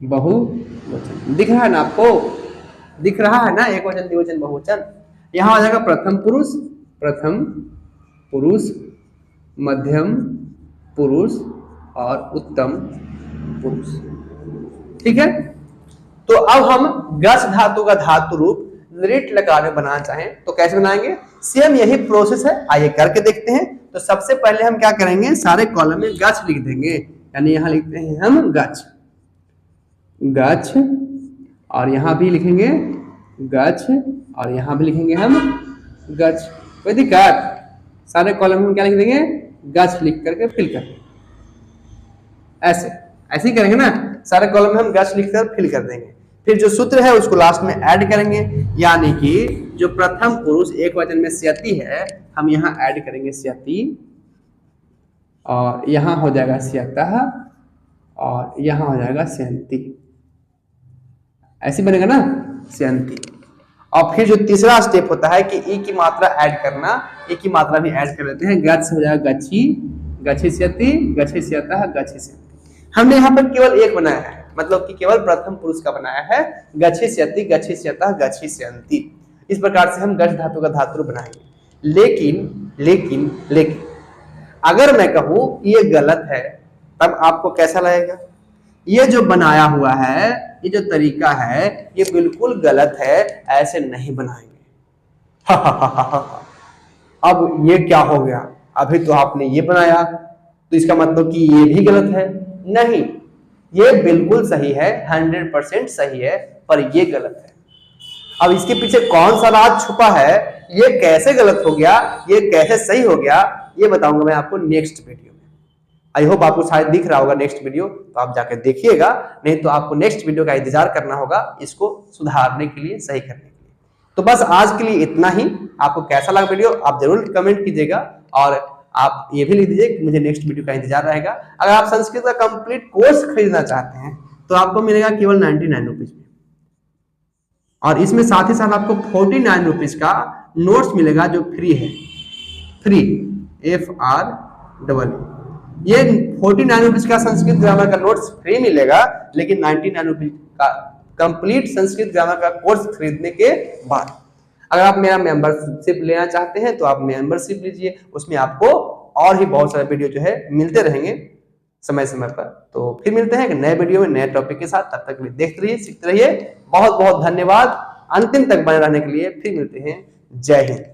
बहुवचन। दिख रहा है ना आपको? दिख रहा है ना, एक वचन, द्विवचन, बहुवचन। यहां हो जाएगा प्रथम पुरुष, प्रथम पुरुष, मध्यम पुरुष और उत्तम पुरुष। ठीक है। तो अब हम गश धातु का धातु रूप लिट लकार में बनाना चाहें तो कैसे बनाएंगे? सेम यही प्रोसेस है, आइए करके देखते हैं। तो सबसे पहले हम क्या करेंगे, सारे कॉलम में गच लिख देंगे, यानी यहां लिखते हैं हम गच, गच, और यहां भी लिखेंगे गच, और यहां भी लिखेंगे हम गच। कोई दिक्कत? सारे कॉलम में क्या लिख देंगे? गच लिख करके फिल कर, ऐसे ऐसे ही करेंगे ना, सारे कॉलम में हम गच लिखकर फिल कर देंगे। फिर जो सूत्र है उसको लास्ट में ऐड करेंगे, यानी कि जो प्रथम पुरुष एक वचन में स्यति है, हम यहाँ ऐड करेंगे स्यति, और यहाँ हो जाएगा स्यतः, और यहाँ हो जाएगा स्यन्ति। ऐसे बनेगा ना, स्यन्ति। और फिर जो तीसरा स्टेप होता है कि ई की मात्रा ऐड करना, ई की मात्रा भी ऐड कर लेते हैं। गच्छ हो जाएगा गच्छी, गच्छिष्यति, गच्छिष्यतः, गच्छिष्यन्ति। हमने यहाँ पर केवल एक बनाया है, मतलब कि केवल प्रथम पुरुष का बनाया है, गच्छिष्यति, गच्छिष्यतः, गच्छिष्यन्ति। इस प्रकार से हम गच्छ धातु का धातु बनाएंगे। लेकिन लेकिन लेकिन अगर मैं कहूं ये गलत है, तब आपको कैसा लगेगा? ये जो बनाया हुआ है, ये जो तरीका है, ये बिल्कुल गलत है, ऐसे नहीं बनाएंगे। अब ये क्या हो गया? अभी तो आपने ये बनाया, तो इसका मतलब कि ये भी गलत है? नहीं, ये बिल्कुल सही है, 100% सही है, पर ये गलत है। अब इसके पीछे कौन सा राज छुपा है, ये कैसे गलत हो गया, ये कैसे सही हो गया, ये बताऊंगा मैं आपको नेक्स्ट वीडियो में। आई होप आपको शायद दिख रहा होगा नेक्स्ट वीडियो, तो आप जाकर देखिएगा, नहीं तो आपको नेक्स्ट वीडियो का इंतजार करना होगा इसको सुधारने के लिए, सही करने के लिए। तो बस आज के लिए इतना ही। आपको कैसा लगा वीडियो आप जरूर कमेंट कीजिएगा, और आप ये भी लिख दीजिए कि मुझे नेक्स्ट वीडियो का इंतजार रहेगा। अगर आप संस्कृत का कंप्लीट कोर्स खरीदना चाहते हैं तो आपको मिलेगा केवल 99 रुपीज में, और इसमें साथ ही साथ आपको 49 रुपीज का नोट्स मिलेगा जो फ्री है, फ्री, FR, ये 49 रुपीज का संस्कृत ग्रामर का नोट्स फ्री मिलेगा, लेकिन 99 रुपीज का कंप्लीट संस्कृत ग्रामर का कोर्स खरीदने के बाद। अगर आप मेरा मेंबरशिप लेना चाहते हैं तो आप मेंबरशिप लीजिए, उसमें आपको और ही बहुत सारे वीडियो जो है मिलते रहेंगे समय समय पर। तो फिर मिलते हैं एक नए वीडियो में नए टॉपिक के साथ, तब तक देखते रहिए, सीखते रहिए। बहुत बहुत धन्यवाद अंतिम तक बने रहने के लिए। फिर मिलते हैं, जय हिंद।